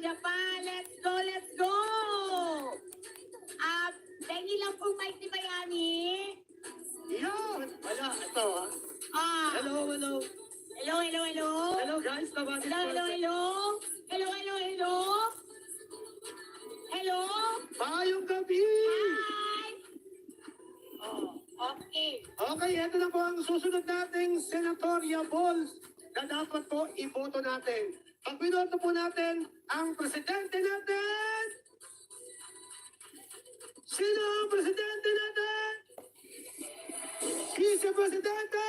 pa. Let's go, let's go! Pengi lang po mic ni Bayani. Yun! Wala, ito Hello, hello. Hello, hello, hello. Hello guys, tabati Hello, hello, hello. Hello, hello, hello. Hello. Mayong gabi! Hi. Okay. Okay, ito na po ang susunod nating senatorial balls na dapat po iboto natin. Pag binoto po natin ang presidente natin, sino ang presidente natin? Vice-presidente!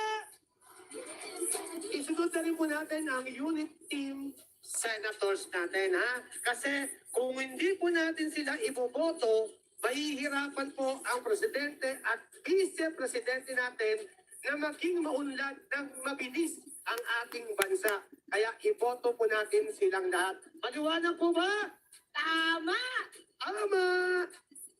Isunod na rin po natin ang unit team senators natin, ha? Kasi kung hindi po natin sila iboboto, mahihirapan po ang presidente at vice-presidente natin na maging maunlad ng mabilis ang ating bansa. Kaya iboto po natin silang lahat. Maliwanag po ba? Tama. Tama!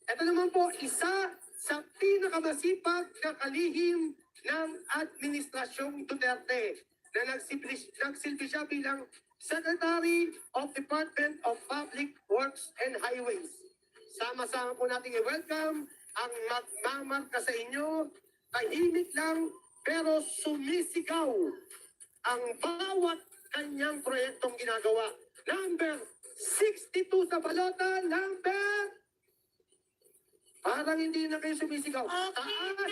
Ito naman po, isa sa pinakamasipag na kalihim ng Administrasyong Duterte na nagsilbi siya bilang Secretary of Department of Public Works and Highways. Sama-sama po natin i-welcome ang magmamarka sa inyo, tahimik lang pero sumisigaw ang bawat kanyang proyektong ginagawa. Number 62 sa balota, number... Parang hindi na kayo sumisigaw. Okay, number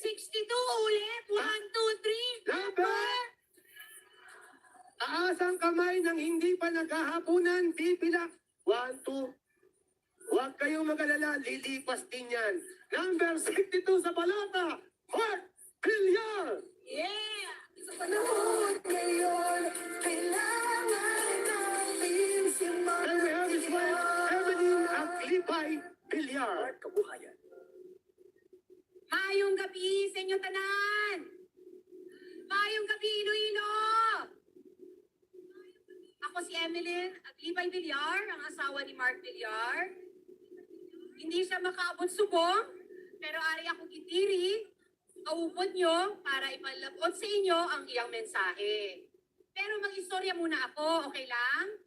62 ulit. 1, 2, 3. Number! Taas ang kamay ng hindi pa naghahapunan, bibilang. 1, 2. Huwag kayong mag-alala, lilipas din yan. Number 62 sa balota, Mark Villar! Yeah! Sa panahon ngayon, kailangan natin si Mark Villar. And we have his wife, Evelyn Aglipay Villar. Kabuhayan. Mayong gabi sa inyo tanan! Mayong gabi, Iloilo! Ako si Evelyn Aglipay Villar, ang asawa ni Mark Villar. Hindi siya makaabot subong, pero ari ako kitiri, kaupod nyo para ipalabot sa inyo ang iyang mensahe. Pero mag-istorya muna ako, okay lang?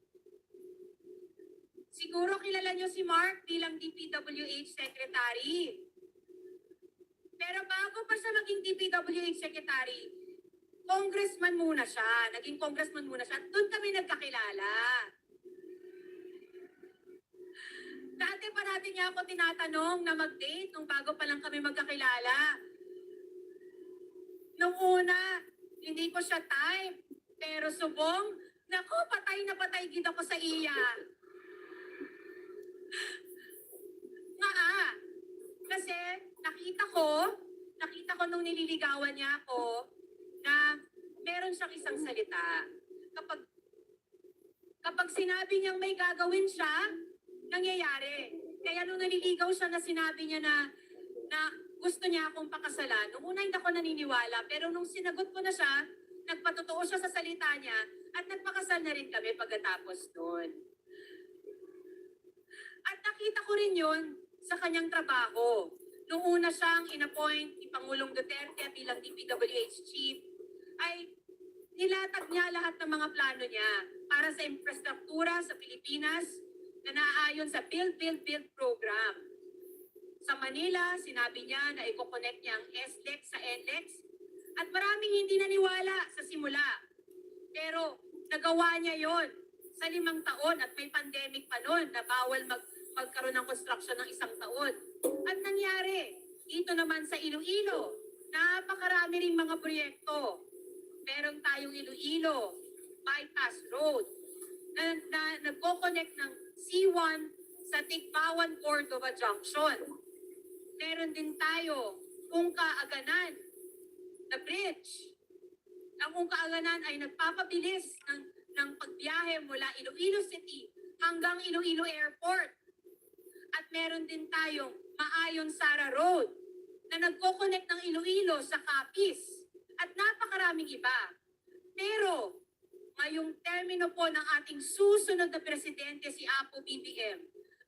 Siguro kilala nyo si Mark bilang DPWH Secretary. Pero bago pa siya maging DPWH Secretary, congressman muna siya. Naging congressman muna siya. Doon kami nagkakilala. Dati pa natin niya ako tinatanong na mag-date nung bago pa lang kami magkakilala. Nung una, hindi ko siya type. Pero subong, naku, patay na patay gid ako sa iya. Kasi nakita ko nung nililigawan niya ako na meron siyang isang salita. Kapag sinabi niyang may gagawin siya, nangyayari. Kaya nung naliligaw siya na sinabi niya na gusto niya akong pakasalan, nung una hindi ako naniniwala, pero nung sinagot ko na siya, nagpatotoo siya sa salita niya at nagpakasal na rin kami pagkatapos noon. At nakita ko rin yun sa kanyang trabaho. Nung una siyang inappoint ni Pangulong Duterte bilang DPWH Chief, ay nilatag niya lahat ng mga plano niya para sa infrastruktura sa Pilipinas na naaayon sa Build, Build, Build program. Sa Manila, sinabi niya na i-connect niya ang SLEX sa NLEX at maraming hindi naniwala sa simula. Pero nagawa niya yon sa 5 taon at may pandemic pa noon na bawal magkaroon ng construction ng 1 taon. At nangyari, dito naman sa Iloilo, napakarami ring mga proyekto. Meron tayong Iloilo Bypass Road na nagko-connect ng C1 sa Tikbawan Cordova Junction. Meron din tayo Ungka-Aganan na bridge. Ang Ungka-Aganan ay nagpapabilis ng pagbiyahe mula Iloilo City hanggang Iloilo Airport. At meron din tayong Maayon Sara Road na nagko-connect ng Iloilo sa Capiz at napakaraming iba. Pero ngayong termino po ng ating susunod na presidente si Apo BBM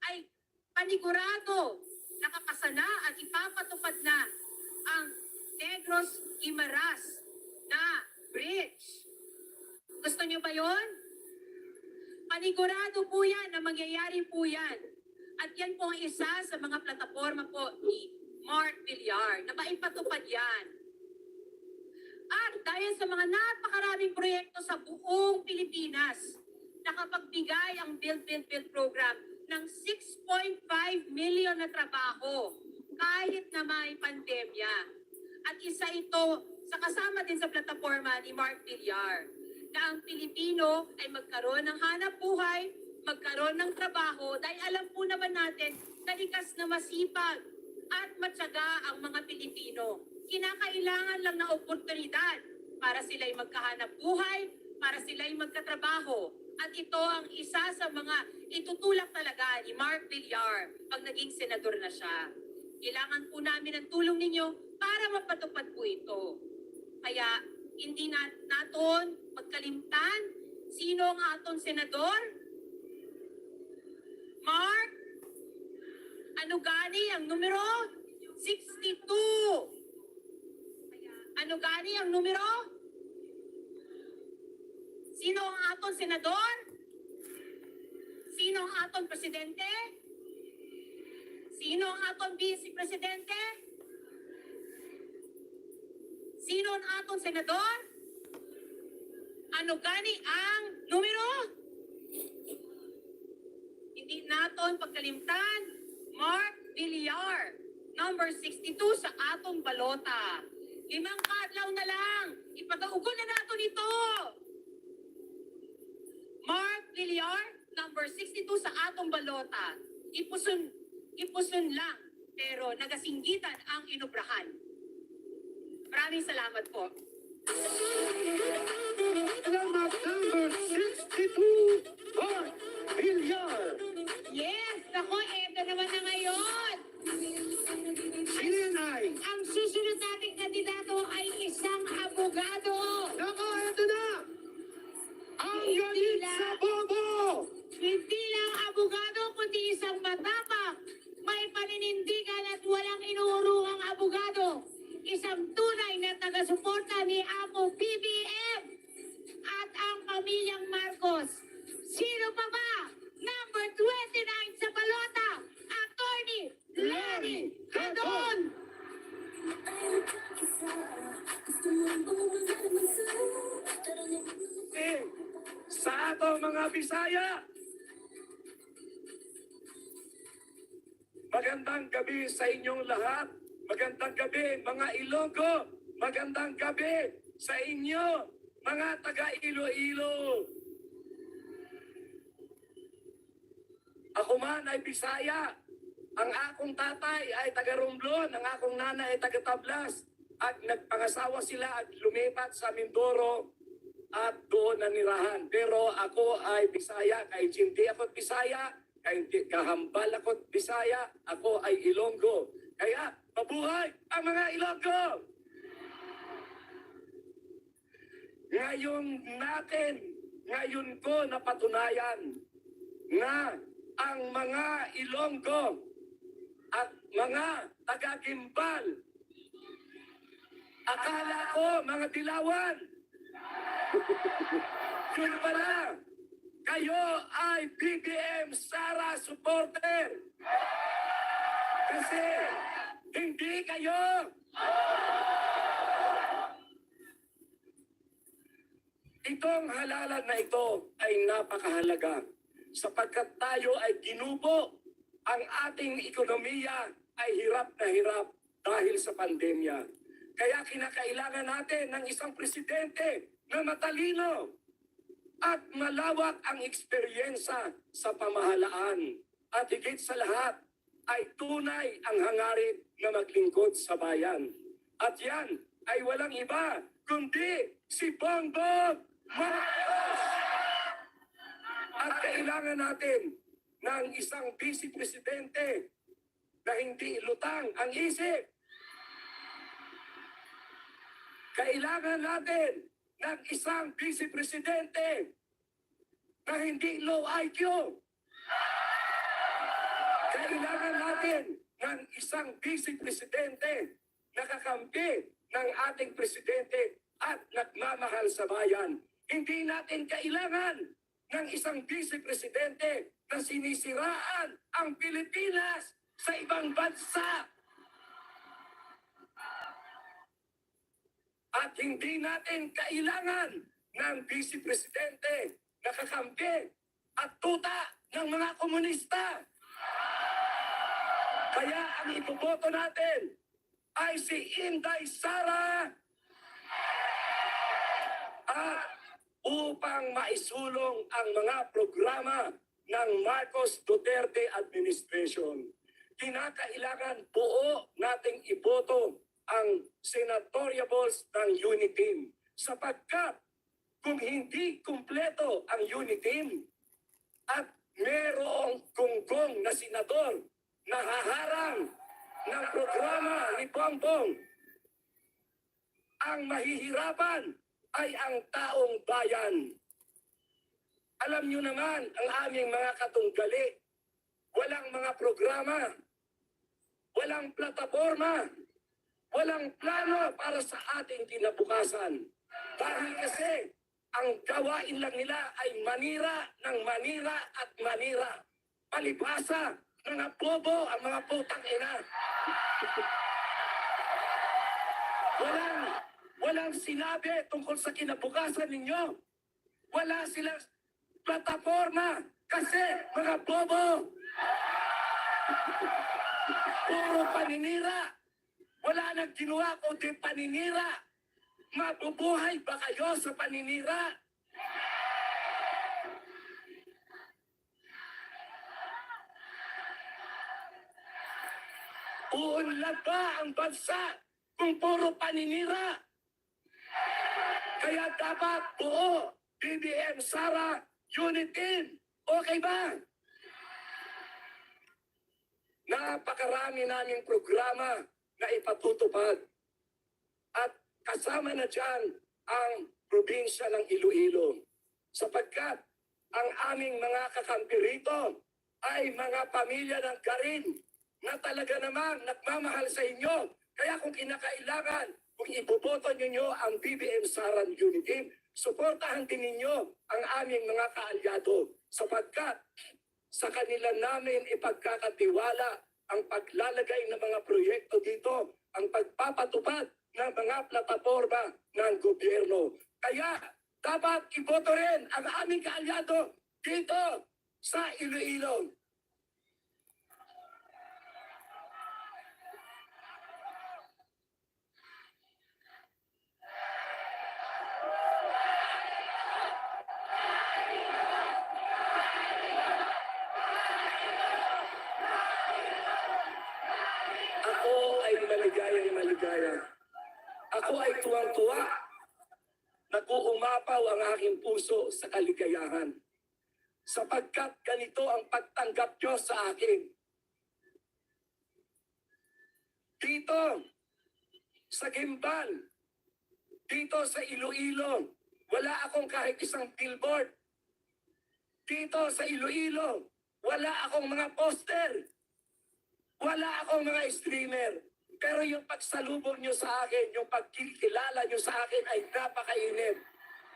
ay panigurado nakapasana at ipapatupad na ang Negros Guimaras na bridge. Gusto niyo ba yon? Panigurado po yan na mangyayari po yan. At yan po ang isa sa mga plataforma po ni Mark Villar na maipatupad yan. At dahil sa mga napakaraming proyekto sa buong Pilipinas, nakapagbigay ang Build program ng 6.5 million na trabaho kahit na may pandemya. At isa ito sa kasama din sa plataforma ni Mark Villar na ang Pilipino ay magkaroon ng hanap buhay, magkaroon ng trabaho dahil alam po naman natin na likas na masipag at matyaga ang mga Pilipino. Kinakailangan lang ng oportunidad para sila'y magkahanap buhay, para sila'y magkatrabaho. At ito ang isa sa mga itutulak talaga ni Mark Villar pag naging senador na siya. Kailangan po namin ang tulong ninyo para mapatupad po ito. Kaya hindi naton magkalimtan sino ang aton senador? Mark, ano gani ang numero? 62. Ano gani ang numero? Sino ang aton senador? Sino ang aton presidente? Sino ang aton vice-presidente? Sino ang aton senador? Ano gani ang numero? Hindi naton pagkalimtan. Mark Villar, number 62 sa atong balota. 5 kadlaw na lang. Ipag-augon na nato nito. Mark Villar, number 62 sa atong balota. Ipusun lang, pero nagasinggitan ang inubrahan. Maraming salamat po. Salamat number 62, Mark Villar. Yes! Ako, eto naman na ngayon. Sinay. Ang susunod nating kandidato ay isang abogado. Nako, ito na. Ang Hindi galit na. sa bobo. Hindi lang abogado, kundi isang matapang, may paninindigan at walang inuurungang abogado. Isang tunay na taga-suporta ni Amo BBM at ang pamilyang Marcos. Sino pa ba? Number 29 sa balota, Attorney Larry Gadon. Sa ato mga Bisaya, magandang gabi sa inyong lahat. Magandang gabi mga Ilonggo. Magandang gabi sa inyo mga taga Iloilo. Ako man ay Bisaya. Ang akong tatay ay taga Romblon, ang akong nanay ay taga Tablas. At nagpangasawa sila at lumipat sa Mindoro at doon nanirahan. Pero ako ay Bisaya, kahit hindi ako Bisaya, kahit kahambal ako Bisaya, ako ay Ilonggo. Kaya, mabuhay ang mga Ilonggo! Ngayon ko napatunayan na ang mga Ilonggo at mga taga-Gimbal, akala ko mga Dilawan, yun pala, kayo ay BBM Sara supporter. Kasi hindi kayo. Itong halalan na ito ay napakahalaga sapagkat tayo ay ginubo. Ang ating ekonomiya ay hirap na hirap dahil sa pandemya. Kaya kinakailangan natin ng isang presidente na matalino at malawak ang eksperyensya sa pamahalaan. At higit sa lahat ay tunay ang hangarin na maglingkod sa bayan. At yan ay walang iba kundi si Bongbong Marcos. At kailangan natin ng isang vice-presidente na hindi lutang ang isip. Kailangan natin ng isang vice-presidente na hindi low IQ. Kailangan natin ng isang vice-presidente na kakampi ng ating presidente at nagmamahal sa bayan. Hindi natin kailangan ng isang vice-presidente na sinisiraan ang Pilipinas sa ibang bansa. At hindi natin kailangan ng vice-presidente na kakampi at tuta ng mga komunista. Kaya ang iboboto natin ay si Inday Sara at upang maisulong ang mga programa ng Marcos Duterte administration. Kinakailangan buo nating iboto ang senatoriables ng UNITEAM sapagkat kung hindi kumpleto ang UNITEAM at merong gunggong na senador na haharang ng programa ni Bongbong, ang mahihirapan ay ang taong bayan. Alam nyo naman ang aming mga katunggali, walang mga programa, walang plataforma, walang plano para sa ating kinabukasan. Dahil kasi ang gawain lang nila ay manira ng manira at manira. Palibhasa, mga bobo ang mga putang ina. Walang sinabi tungkol sa kinabukasan ninyo. Wala silang plataforma kasi mga bobo. Puro paninira. Wala nang ginawa kundi paninira. Mabubuhay ba kayo sa paninira? Uunlad ba ang bansa kung puro paninira? Kaya dapat buo, BBM Sara, UNITEAM. Okay ba? Napakarami naming programa na ipatutupad. At kasama na dyan ang probinsya ng Iloilo. Sapagkat ang aming mga kakampi rito ay mga pamilya ng Garin na talaga namang nagmamahal sa inyo. Kaya kung kinakailangan, kung iboboto ninyo ang BBM Sara UNITEAM, suportahan din ninyo ang aming mga kaalyado. Sapagkat sa kanila namin ipagkakatiwala ang paglalagay ng mga proyekto dito, ang pagpapatupad ng mga plataforma ng gobyerno. Kaya dapat iboto rin ang aming kaalyado dito sa Iloilo. Ako ay maligaya. Ako ay tuwang-tuwa. Nag-uumapaw ang aking puso sa kaligayahan. Sapagkat ganito ang pagtanggap nyo sa akin. Dito, sa Gimbal, dito sa Iloilo, wala akong kahit isang billboard. Dito sa Iloilo, wala akong mga poster. Wala akong mga streamer. Pero yung pagsalubong nyo sa akin, yung pagkikilala nyo sa akin ay napakainit.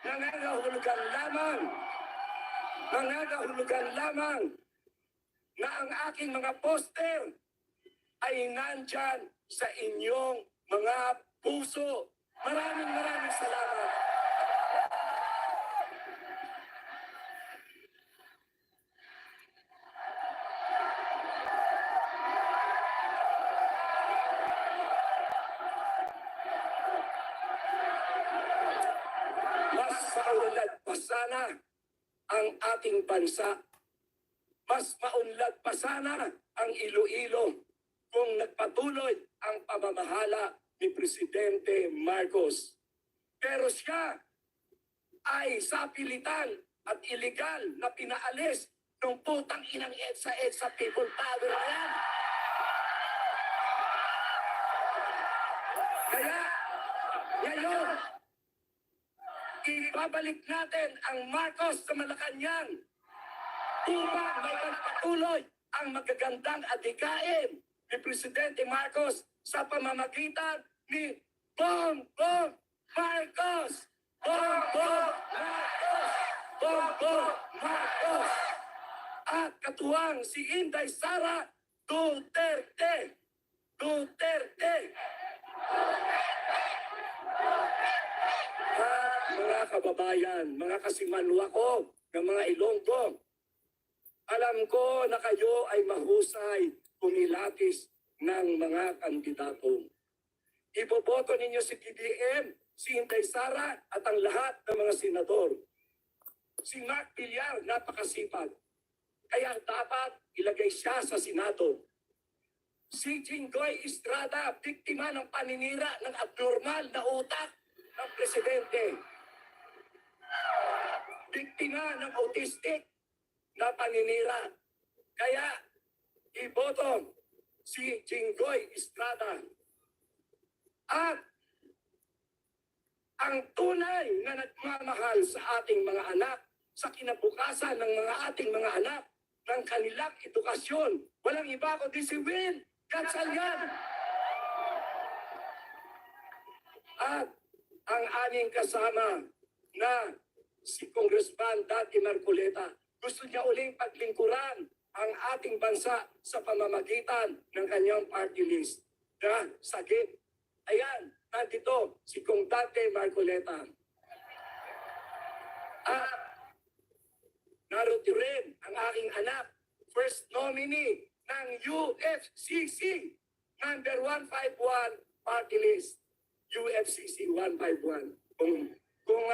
Nangangahulugan lamang na ang aking mga poster ay nandyan sa inyong mga puso. Maraming salamat. Mas maunlad pa sana ang ating bansa. Mas maunlad pa sana ang Iloilo kung nagpatuloy ang pamamahala ni Presidente Marcos. Pero siya ay sapilitan at iligal na pinaalis ng putang inang EDSA People Power na yan. Kaya, ngayon, ibabalik natin ang Marcos sa Malacanang upang may pagpatuloy ang magagandang adhikain ni Presidente Marcos sa pamamagitan ni Bongbong Marcos! Bongbong Marcos! Bongbong Marcos! katuwang si Inday Sara Duterte. Duterte. Mga kababayan, mga kasimanwa ko, ng mga Ilonggo, alam ko na kayo ay mahusay kumilatis ng mga kandidato. Iboboto ninyo si PBM, si Inday Sara at ang lahat ng mga senador. Si Mark Villar, napakasipag. Kaya dapat ilagay siya sa Senado. Si Jinggoy Estrada, biktima ng paninira ng abnormal na utak ng presidente. Biktima ng autistic na paninira. Kaya iboto si Jinggoy Estrada. At ang tunay na nagmamahal sa ating mga anak, sa kinabukasan ng mga ating mga anak, ng kanilang edukasyon. Walang iba kundi si Will Gatchalian. At ang aming kasama na si Congressman Dati Marcoleta, gusto niya uling paglingkuran ang ating bansa sa pamamagitan ng kanyang party list na sagip. Ayan, nandito si Kong Dante Marcoleta. At naroon rin ang aking anak, first nominee ng UFCC, number 151 party list. UFCC 151. Kung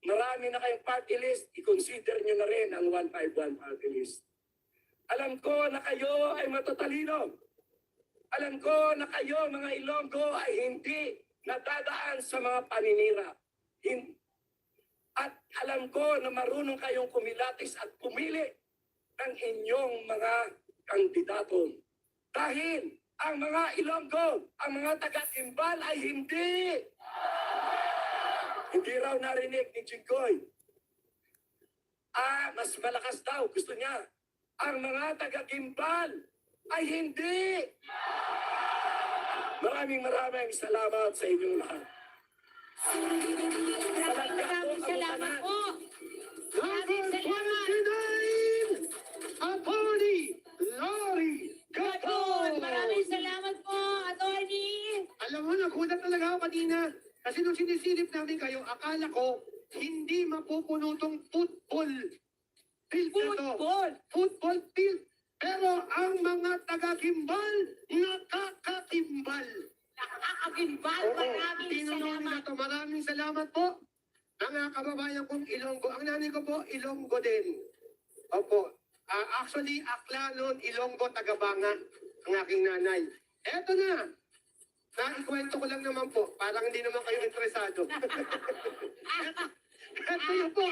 marami na kayong party list, i-consider nyo na rin ang 151 party list. Alam ko na kayo ay matatalino. Alam ko na kayo, mga Ilonggo, ay hindi nadadaan sa mga paninira. At alam ko na marunong kayong kumilatis at pumili ng inyong mga kandidato. Dahil ang mga Ilonggo, ang mga taga-Timbal ay hindi. Hindi raw narinig ni Jinggoy. Mas malakas daw, gusto niya. Ang mga taga-Timbal ay hindi. Maraming salamat sa inyong lahat. Maraming salamat po. Number 29, Attorney Lori Gatchalian. Maraming salamat po, Attorney. Alam mo, nagulat talaga ako kanina. Kasi nung sinisilip namin kayo, akala ko hindi mapupuno tong football field na to. Football field. Pero ang mga taga-Kimbal, nakaka-Kimbal. Nakakagimbal. Maraming Tinunong salamat. na to. Maraming salamat po. Mga kababayan kong Ilonggo. Ang nanay ko po, Ilonggo din. Opo. Actually, Aklanon, Ilonggo, Tagabanga, ang aking nanay. Eto na. Naikwento ko lang naman po. Parang hindi naman kayo interesado. Eto yun po.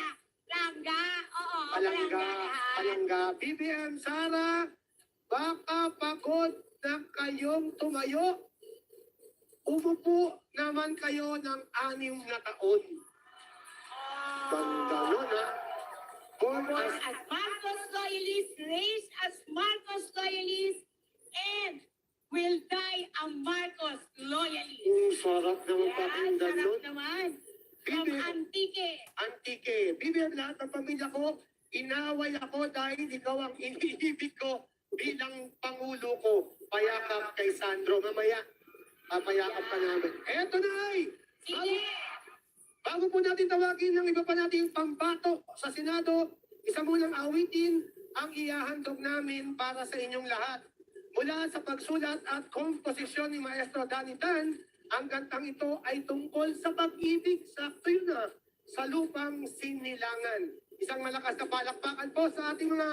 Palangga. Oo, Palangga. BBM Sara, baka pagod na kayong tumayo. Umupo naman kayo ng 6 na taon. Ganda nun, ha? Born Born as as Marcos loyalist, raised as Marcos loyalist, and will die a Marcos loyalist. sarap naman Yan, pakinggan sarap nun. naman. From BBM, Antique. Antique. BBM, lahat ng pamilya ko, inaway ako dahil ikaw ang iniibig ko bilang Pangulo ko. Payakap kay Sandro. Mamaya, papayakap pa namin. Eto na ay! Sige. Bago po natin tawagin ng iba pa nating pambato sa Senado, isa munang awitin ang ihahandog namin para sa inyong lahat. Mula sa pagsulat at komposisyon ni Maestro Danny Tan, ang kantang ito ay tungkol sa pag-ibig sa na sa lupang sinilangan. Isang malakas na palakpakan po sa ating mga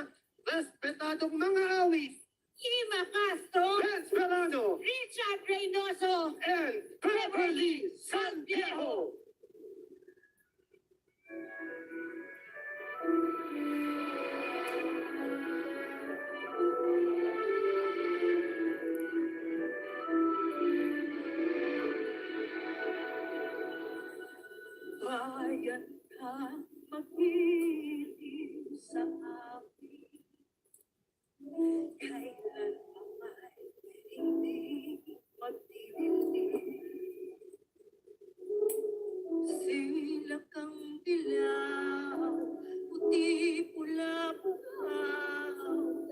respetadong mga awit. Ima Castro. Lance Verano Richard Reynoso. and Beverly Santiago. Bayan ka mag-ibig sa akin. Kailan ay hindi magdidilim. Silak ang dilaw, puti pula buhaw.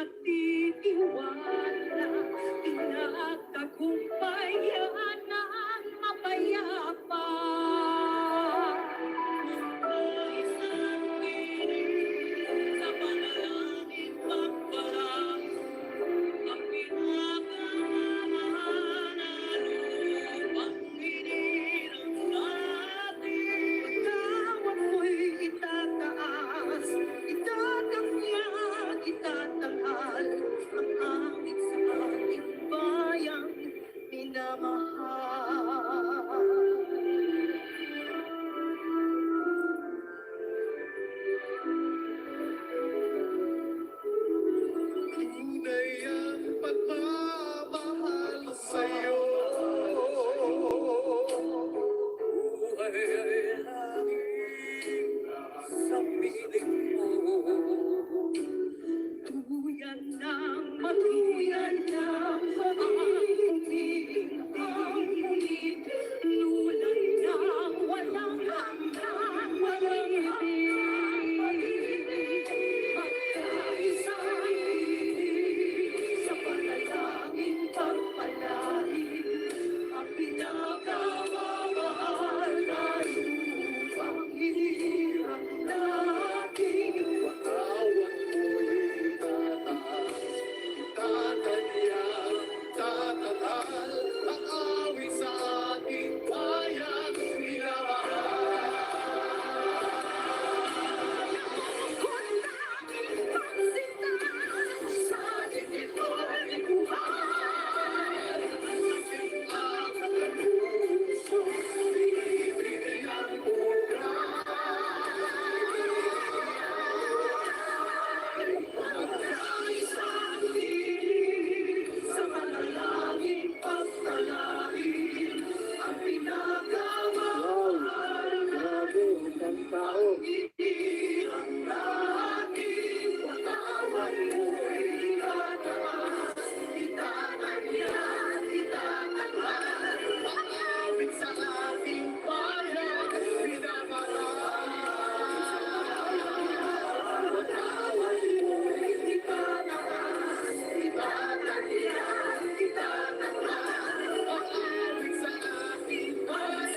nagtitiwala, pinagtagumpayan ng mapayapa. Isang piling sa panalangin pagpala, ang pinakamahal na lupang hinirang natin. Pagkawan mo'y itataas, itatangyan, itatanghal ang angit sa ating bayang minamahal. Tunay ang pagmamahal sa'yo. Buhay ay laging sa piling mo. Tuyan ng matuyan ng pag-ibig ang ngunit, lulan ng walang hanggang walang pag-ibig. Magkaisang ibig sa panalangin pagpalain, ang pinakamamahal na lupang hinirang natin. Bawat mo'y tataas, itatangyan, tatanghal ang awit sa ating bayang minamahal. Kung tanging pagsintahan sa dibdib ko'y buhay, Ang kaluso, ibig ang isang piling sa panalangin pagpalain, ang pinakamahal na hinirang natin. Pagkawan mo'y itataas, itatangyan, itatanghal ang awit sa ating bayang minamahal. Pagkawan mo'y itataas, itatangyan, itatanghal Ang awit sa ating bayang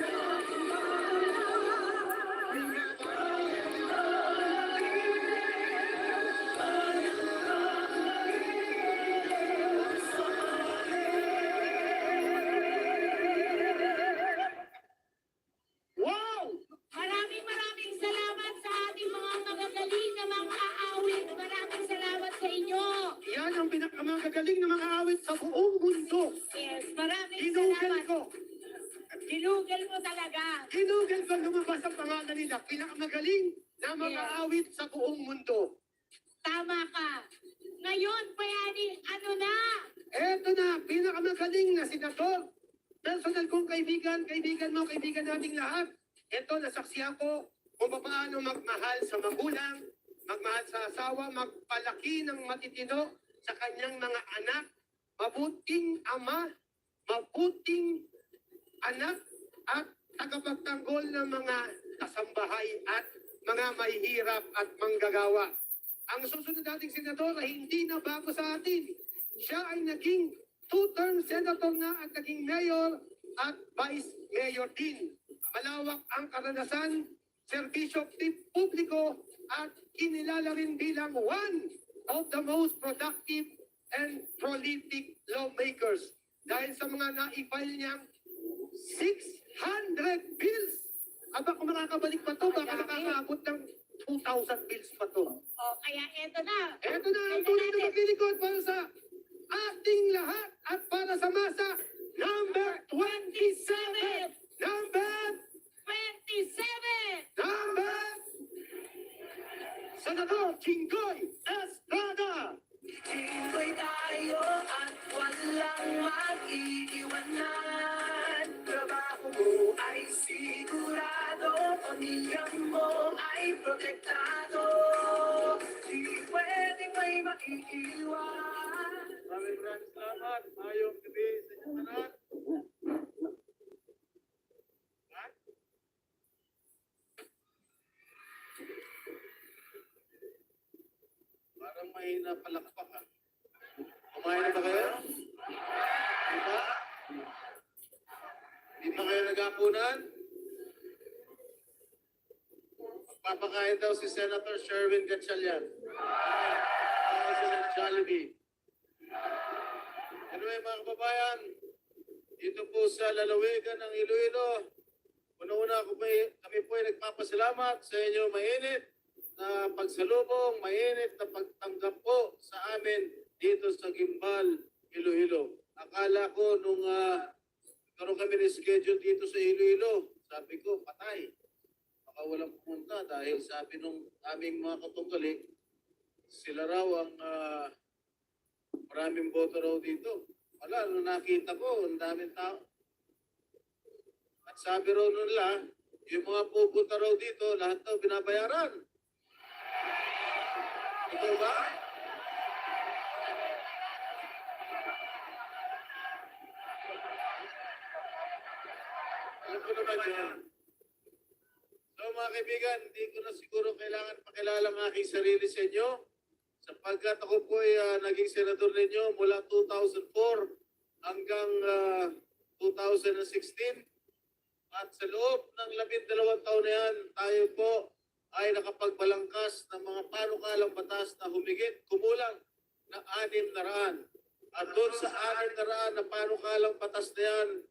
Wow! Maraming salamat sa ating mga magagaling na mga aawit. Maraming salamat sa inyo. Yan ang pinakamagagaling na mga awit sa buong mundo. Yes, maraming Ginugol salamat. ko. Ginugol mo talaga. Ginugol ko lumabas ang pangalan nila. Pinakamagaling na mga Yes. awit sa buong mundo. Tama ka. Ngayon, Bayani, ano na? Eto na, pinakamagaling na senador. Personal kong kaibigan, kaibigan mo, kaibigan nating lahat. Eto, nasaksi ako kung paano magmahal sa magulang, magmahal sa asawa, magpalaki ng matitino sa kanyang mga anak, mabuting ama, mabuting anak, at tagapagtanggol ng mga kasambahay at mga mahihirap at manggagawa. Ang susunod nating senador ay hindi na bago sa atin. Siya ay naging two-term senator na at naging mayor at vice mayor din. Malawak ang karanasan, serbisyo publiko at kinilala rin bilang one of the most productive and prolific lawmakers dahil sa mga na-file niyang 600 bills. Aba, kung makakabalik pa to, baka nakakaabot ng 2,000 bills pa to. O, kaya eto na. Ito na ang tunay na maglilikod para sa ating lahat at para sa masa. Number 27! Number 27! Senador Jinggoy Estrada! Siyempre tayo at walang mag-iiwanan. Trabaho mo ay sigurado, pamilya mo ay protektado. Di pwedeng may maiiwan. Maraming salamat. Mayong gabi sa inyo lahat. Parang mahina palakpak ha. Kumain na ba kayo? Di ba? Di ba kayo nag-apunan? Magpapakain daw si Senator Sherwin Gatchalian. President Jollibee. Anyway mga kababayan, dito po sa lalawigan ng Iloilo, una-una kami po ay nagpapasalamat sa inyo mainit na pagsalubong, mainit na pagtanggap po sa amin dito sa Gimbal, Iloilo. Akala ko nung karoon kami ni schedule dito sa Iloilo, sabi ko patay. Baka walang pumunta dahil sabi nung aming mga katunggali, sila raw ang maraming boto raw dito. Wala, nung nakita ko, ang daming tao. At sabi raw nila, yung mga pupunta raw dito, lahat daw binabayaran. Ito ba? Alam ko naman yan. So mga kaibigan, hindi ko na siguro kailangan pakilala ang aking sarili sa inyo. Sapagkat ako po ay naging senador ninyo mula 2004 hanggang 2016. At sa loob ng 12 taon na yan, tayo po ay nakapagbalangkas ng mga panukalang batas na kumulang na 600. At doon sa 600 na panukalang batas na yan,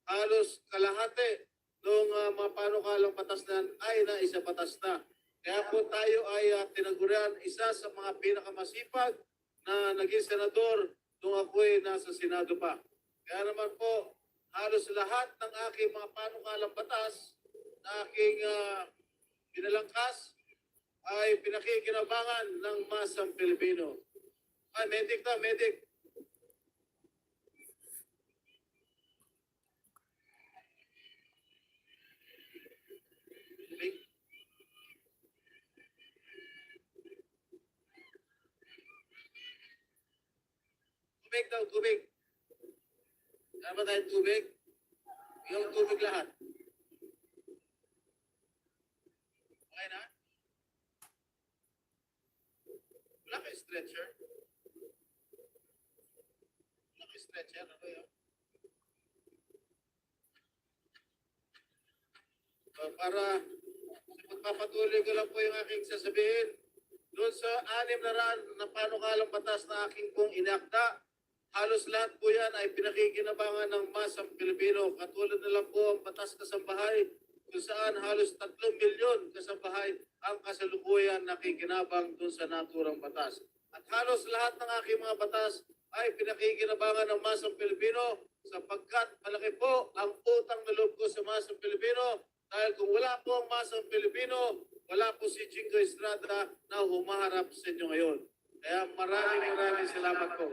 halos kalahati ng mga panukalang batas na yan ay naisabatas na. Kaya po tayo ay tinagurian isa sa mga pinakamasipag na naging senador nung ako ay nasa Senado pa. Kaya naman po, halos lahat ng aking mga panukalang batas na aking pinalangkas ay pinakikinabangan ng masang Pilipino. Ay, medic na, medic. Tubig daw, tubig. Saan ba tayong tubig? Yung tubig lahat. Okay na? Wala kayo stretcher? Wala kayo stretcher? Ano yun? Para magpapatuloy ko lang po yung aking sasabihin. Doon sa 600 na panukalang batas na aking pong inakda, halos lahat po yan ay pinakikinabangan ng masang Pilipino. Katulad na lang po ang batas kasambahay kung saan halos 3 milyon kasambahay ang kasalukuyan nakikinabang doon sa naturang batas. At halos lahat ng aking mga batas ay pinakikinabangan ng masang Pilipino sapagkat malaki po ang utang na loob ko sa masang Pilipino dahil kung wala po ang masang Pilipino, wala po si Jingo Estrada na humaharap sa inyo ngayon. Kaya maraming salamat po.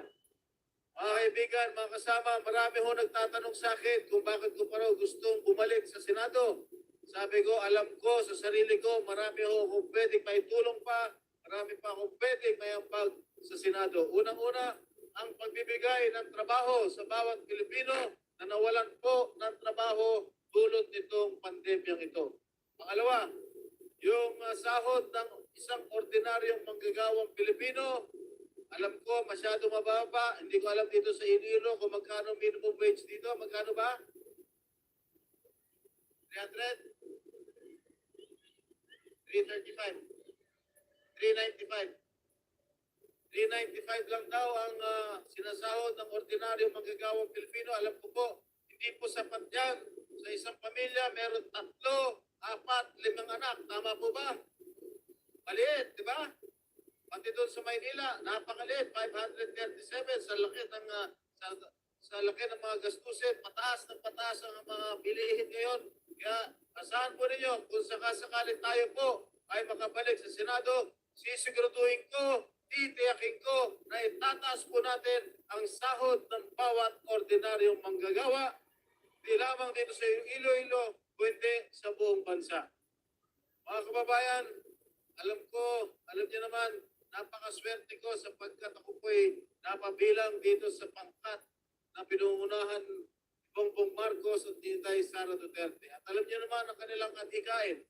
Mga kaibigan, mga kasama, marami ho nagtatanong sa akin kung bakit ko pa raw gustong bumalik sa Senado. Sabi ko, alam ko sa sarili ko, marami ho akong pwedeng may tulong pa, marami pa akong pwedeng may ampag sa Senado. Unang-una, ang pagbibigay ng trabaho sa bawat Pilipino na nawalan po ng trabaho dulot nitong pandemyang ito. Pangalawa, yung sahod ng isang ordinaryong manggagawang Pilipino, alam ko masyado mababa. Hindi ko alam dito sa Iloilo kung magkano minimum wage dito. Magkano ba? 300? 335? 395? 395 lang daw ang sinasahod ng ordinaryong manggagawang Pilipino. Alam ko po, hindi po sapat yan. Sa isang pamilya, meron 3, 4, 5 anak. Tama po ba? Maliit, di ba? Pati doon sa Maynila, napakaliit, 537 sa laki ng mga gastusin, pataas ang mga bilihin ngayon. Kaya asahan po ninyo, kung sakasakali tayo po ay makabalik sa Senado, sisiguraduhin ko, titiyakin ko na itataas po natin ang sahod ng bawat ordinaryong manggagawa, di lamang dito sa Iloilo, kundi sa buong bansa. Mga kababayan, alam niyo naman, napakaswerte ko sapagkat ako po'y napabilang dito sa pangkat na pinungunahan ni Bongbong Marcos at Inday Sara Duterte. At alam niyo naman ang kanilang adhikain.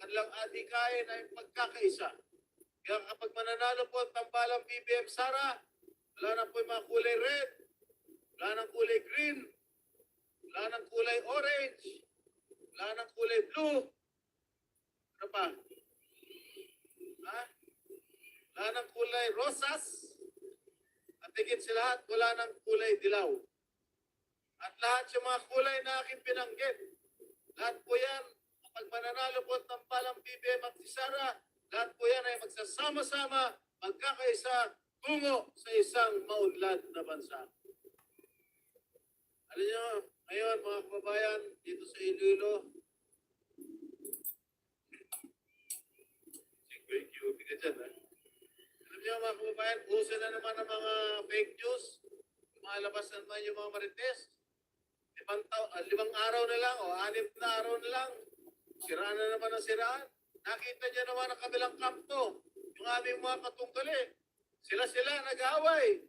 Kanilang adhikain ay pagkakaisa. Kaya kapag mananalo po ang tambalang BBM Sara, wala na po yung mga kulay red, wala nang kulay green, wala nang kulay orange, wala nang kulay blue. Ano pa? Ha? Wala nang kulay rosas. At higit sa lahat, wala nang kulay dilaw. At lahat yung mga kulay na aking binanggit, lahat po yan, kapag mananalo po ang tambalang BBM at si Sara, lahat po yan ay magsasama-sama, magkakaisa, tungo sa isang maunlad na bansa. Alam nyo, ngayon mga kababayan, dito sa Iloilo, QB ka dyan, ha? Alam nyo mga kababayan, uso na naman ang mga fake news, lumalabas na naman yung mga marites. 5 araw na lang o 6 na araw na lang, siraan na naman ang siraan. Nakita niya naman ang kabilang kampo, yung aming mga katunggali. Sila nag-away.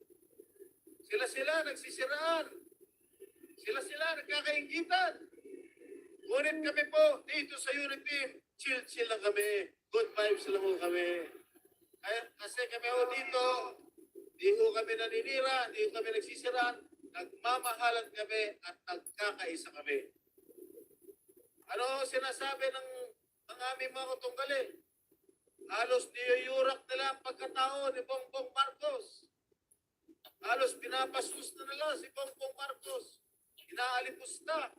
Sila nagsisiraan. Sila nagkakaingitan. Ngunit kami po dito sa Unity, chill lang kami. Good vibes lang po kami. Kasi kami po dito, di po kami naninira, di po kami nagsisiraan. Nagmamahalan kami at nagkakaisa kami. Ano sinasabi ng aming mga katunggali? Halos niyuyurak nila ang pagkatao ni Bongbong Marcos. Halos pinapastos na nila si Bongbong Marcos. Inaalipos na.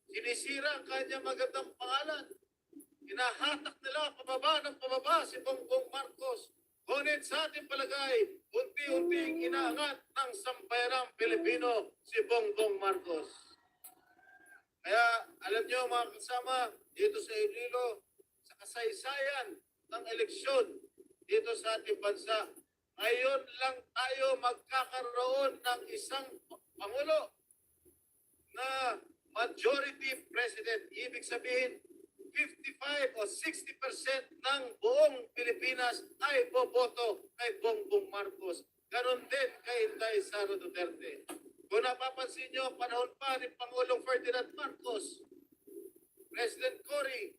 Sinisira ang kanyang magandang pangalan. Hinahatak nila pababa si Bongbong Marcos. Ngunit sa ating palagay, unti-unting inaangat ng sambayanang Pilipino si Bongbong Marcos. Kaya alam nyo mga kasama, dito sa Iloilo, sa kasaysayan ng eleksyon dito sa ating bansa, ngayon lang tayo magkakaroon ng isang Pangulo na majority president. Ibig sabihin, 55 o 60% ng buong Pilipinas ay boboto kay Bongbong Marcos. Ganon din kay Inday Sara Duterte. Kung napapansin nyo, panahon pa ni Pangulong Ferdinand Marcos, President Cory,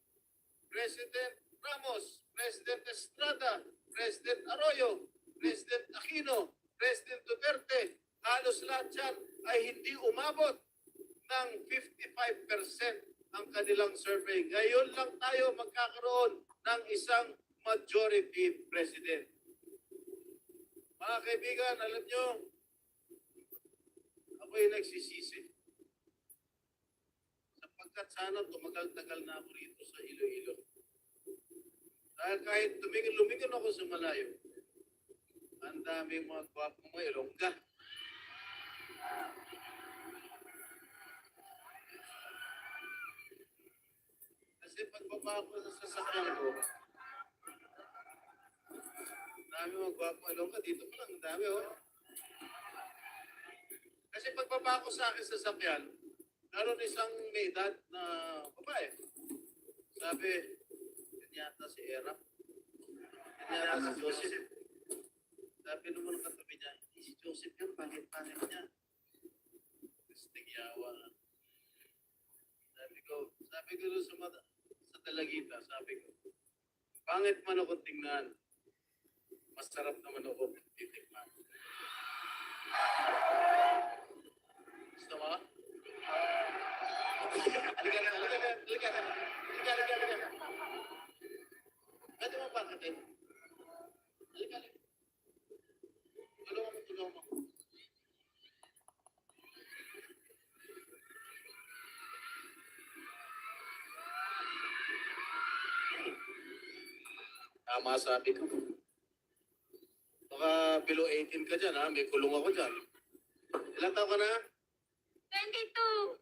President Ramos, President Estrada, President Arroyo, President Aquino, President Duterte, halos lahat yan ay hindi umabot ng 55% ang kanilang survey. Ngayon lang tayo magkakaroon ng isang majority president. Mga kaibigan, alam nyo, ako'y nagsisisi. Sapagkat sana tumagal-tagal na ako rito sa Iloilo. Dahil kahit lumingon ako sa malayo, ang daming mga gwapong mga Ilongga. Kasi pagbaba ko sa sasakyan ko, dami mga gwapong Ilongga. Dito pa lang, ang dami, oh. Kasi pagbaba ko sa akin sa sasakyan, naroon isang may edad na babae. Sabi, yan yata si Era. Yan yata si Joseph. Sabi naman ng katabi niya, si Joseph yan, pangit-pangit niya. Gusto yawa. Sabi ko doon sa dalagita, sabi ko, pangit man ako tingnan, masarap naman ako titikman. Gusto mo? Halika. Pwede mo pangkitin? Halika. Tulungan mo. Tama sabi ko. Baka below 18 ka dyan, ha? May kulong ako dyan. Ilang taon ka na? 22!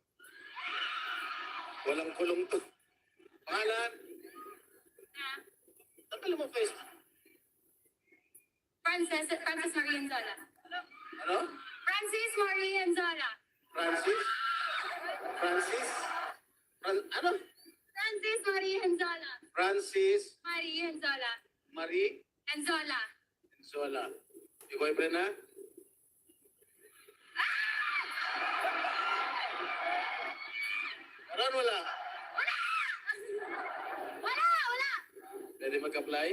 Walang kulong to. Pangalan? Tagal mo face. Francis Marie Enzola. Ano? Francis Marie Enzola. Francis? Ano? Francis Marie Enzola. Francis Marie Enzola. Marie Enzola. Enzola. May boyfriend na? Meron wala? Wala! Pwede mag-apply?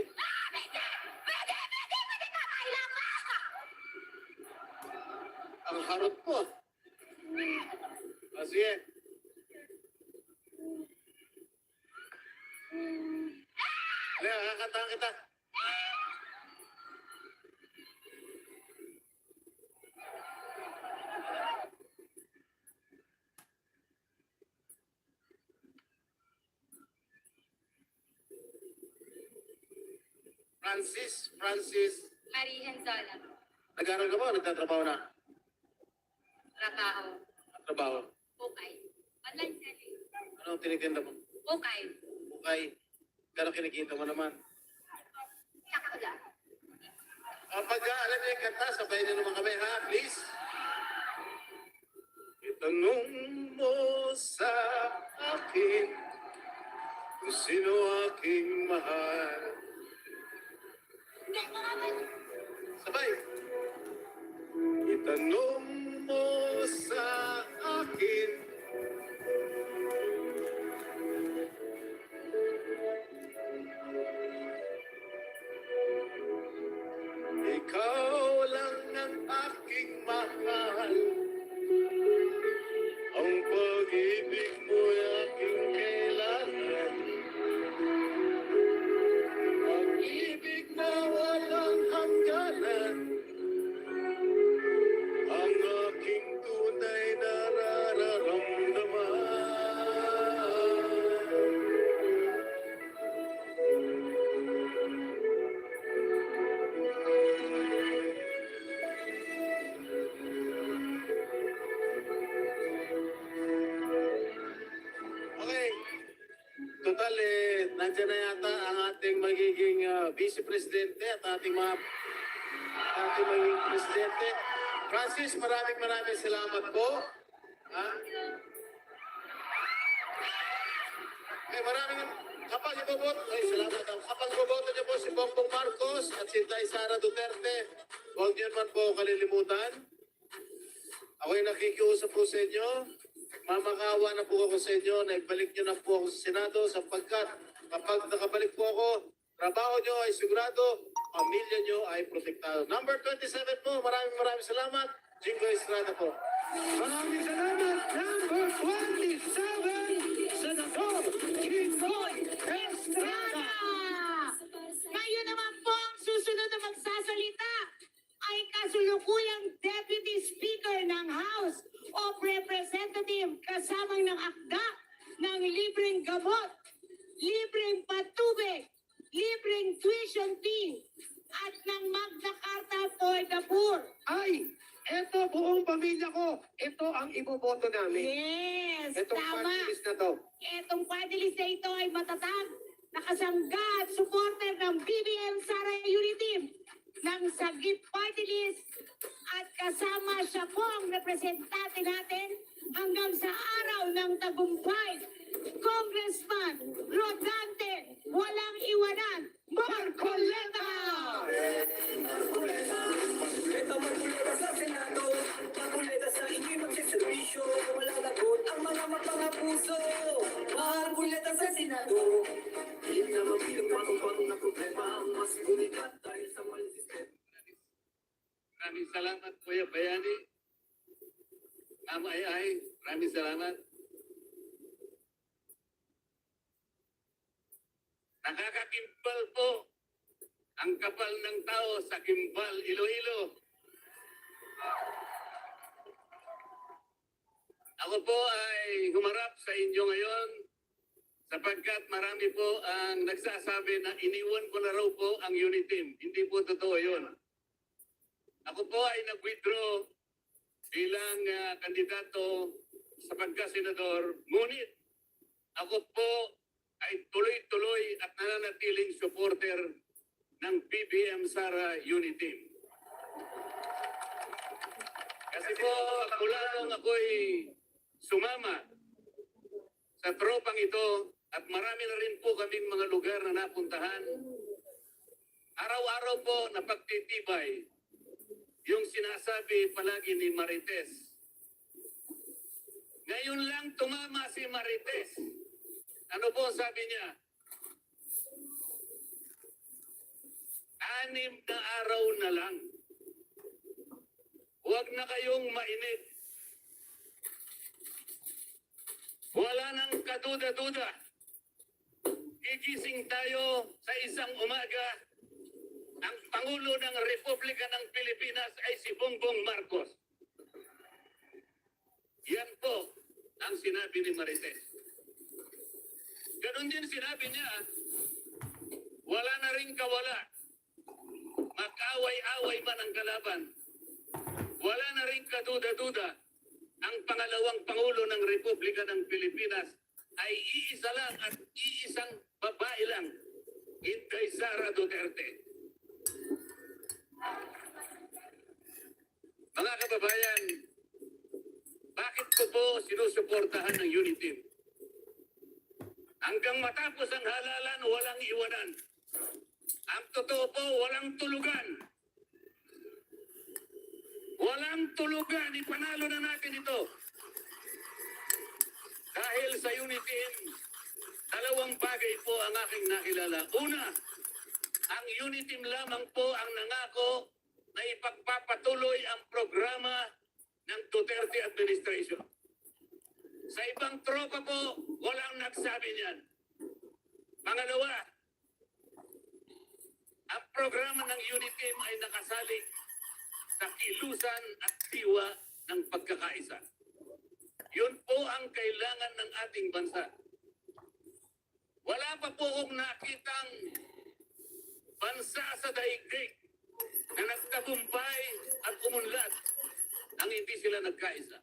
harot mo. Sige. Kaya, kakataan kita. Francis, Marie Henzola. nag-aaral ka ba o nagtatrabaho na? Trabaho. Trabaho. Okay. Online selling. Anong tinitinda mo? Okay. Okay. Kano kinikita mo naman? Sakto lang. Kapag alam niyo yung kanta, sabayin niyo naman kami, ha? Please. Itanong mo sa akin kung sino aking mahal. Sabay. Itanong mo sa akin ikaw lang ang aking mahal. Ang pag-ibig mo'y aking kailangan. Pag-ibig na walang hangganan. Ang aking tunay na nararamdaman. Okay. Total, nandiyan na yata ang ating magiging Vice Presidente at ating magiging Presidente. Francis, maraming salamat po. Ha? Maraming kapag iboboto, salamat. Kapag iboboto niyo po si Bongbong Marcos at si Day Sara Duterte, huwag niyo man po kalilimutan. Ako'y nakikiusap po sa inyo. Mamakawa na po ako sa inyo na ibalik nyo na po ako sa Senado sapagkat kapag nakabalik po ako, trabaho nyo ay sigurado, pamilya nyo ay protektado. Number 27 po, maraming salamat. Jingo Estrada po. Maraming salamat. Number 27, Senator Jinggoy Estrada. Ngayon naman po ang susunod na magsasalita ay kasulukuyang Deputy Speaker ng House of Representatives kasamang ng akda ng libreng gamot, libreng patubig, libreng tuition fee, at ng Magna Carta for the Poor. Ay, eto buong pamilya ko. Ito ang iboboto namin. Yes, Itong tama. party list na to. Etong party list na ito ay matatag, nakasangga at supporter ng BBM Sara Unity ng Sagip Party List at kasama siya po ang representante natin hanggang sa araw ng tagumpay. Congressman Rodante, walang iwanan, Marcoleta! Ito magulita sa Senado, magulita sa hindi magsiservisyo, wala lagot ang mga mapangapuso. Magulita sa Senado, hindi na mabilang patong-patong na problema, mas bumigat dahil sa maling sistema. Maraming salamat, Kuya Bayani. Maraming salamat. Nakakakimbal po ang kapal ng tao sa Kimbal, Iloilo. Ako po ay humarap sa inyo ngayon sapagkat marami po ang nagsasabi na iniwan ko na raw po ang unit team. Hindi po totoo yun. Ako po ay nag-withdraw bilang kandidato sa pagka-senador. Ngunit ako po ay tuloy-tuloy at nananatiling supporter ng BBM Sara Unity Team. Kasi po, mula nung ako'y sumama sa tropang ito at marami na rin po kaming mga lugar na napuntahan, araw-araw po napagtitibay yung sinasabi palagi ni Marites. Ngayon lang tumama si Marites. Ano po sabi niya? 6 na araw na lang. huwag na kayong mainit. Wala nang kaduda-duda. Gigising tayo sa isang umaga. Ang Pangulo ng Republika ng Pilipinas ay si Bongbong Marcos. Yan po ang sinabi ni Marites. Ganon din sinabi niya, wala na rin kawala. Mag-away-away man ang kalaban. Wala na rin kaduda-duda. Ang pangalawang Pangulo ng Republika ng Pilipinas ay iisa lang at iisang babae lang. Inday Sara Duterte. Mga kababayan, bakit ko po sinusuportahan ng Unity? Hanggang matapos ang halalan, walang iwanan. Ang totoo po, walang tulugan. Walang tulugan, ipanalo na natin ito. Dahil sa Unity, dalawang bagay po ang aking nakilala. Una, ang Unity lamang po ang nangako na ipagpapatuloy ang programa ng Duterte administration. Sa ibang tropa po, walang nagsabi niyan. Pangalawa, ang programa ng Unity ay nakasalig sa kilusan at diwa ng pagkakaisa. Yun po ang kailangan ng ating bansa. Wala pa po akong nakitang bansa sa daigdig na nagtagumpay at umunlad ang hindi sila nagkaisa.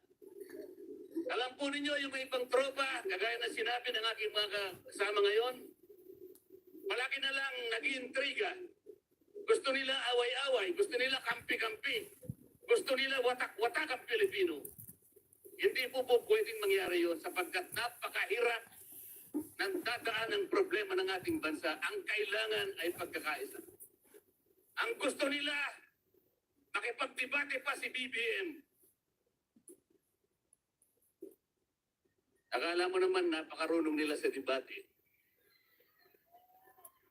Alam po ninyo yung may ibang tropa, kagaya na sinabi ng aking mga kasama ngayon, palagi na lang nag-iintriga. Gusto nila away-away, gusto nila kampi-kampi, gusto nila watak-watak ang Pilipino. Hindi po pwedeng mangyari yun sapagkat napakahirap ng dadaan ng problema ng ating bansa. Ang kailangan ay pagkakaisa. Ang gusto nila, makipagdebate pa si BBM. Akala mo naman napakarunong nila sa debate.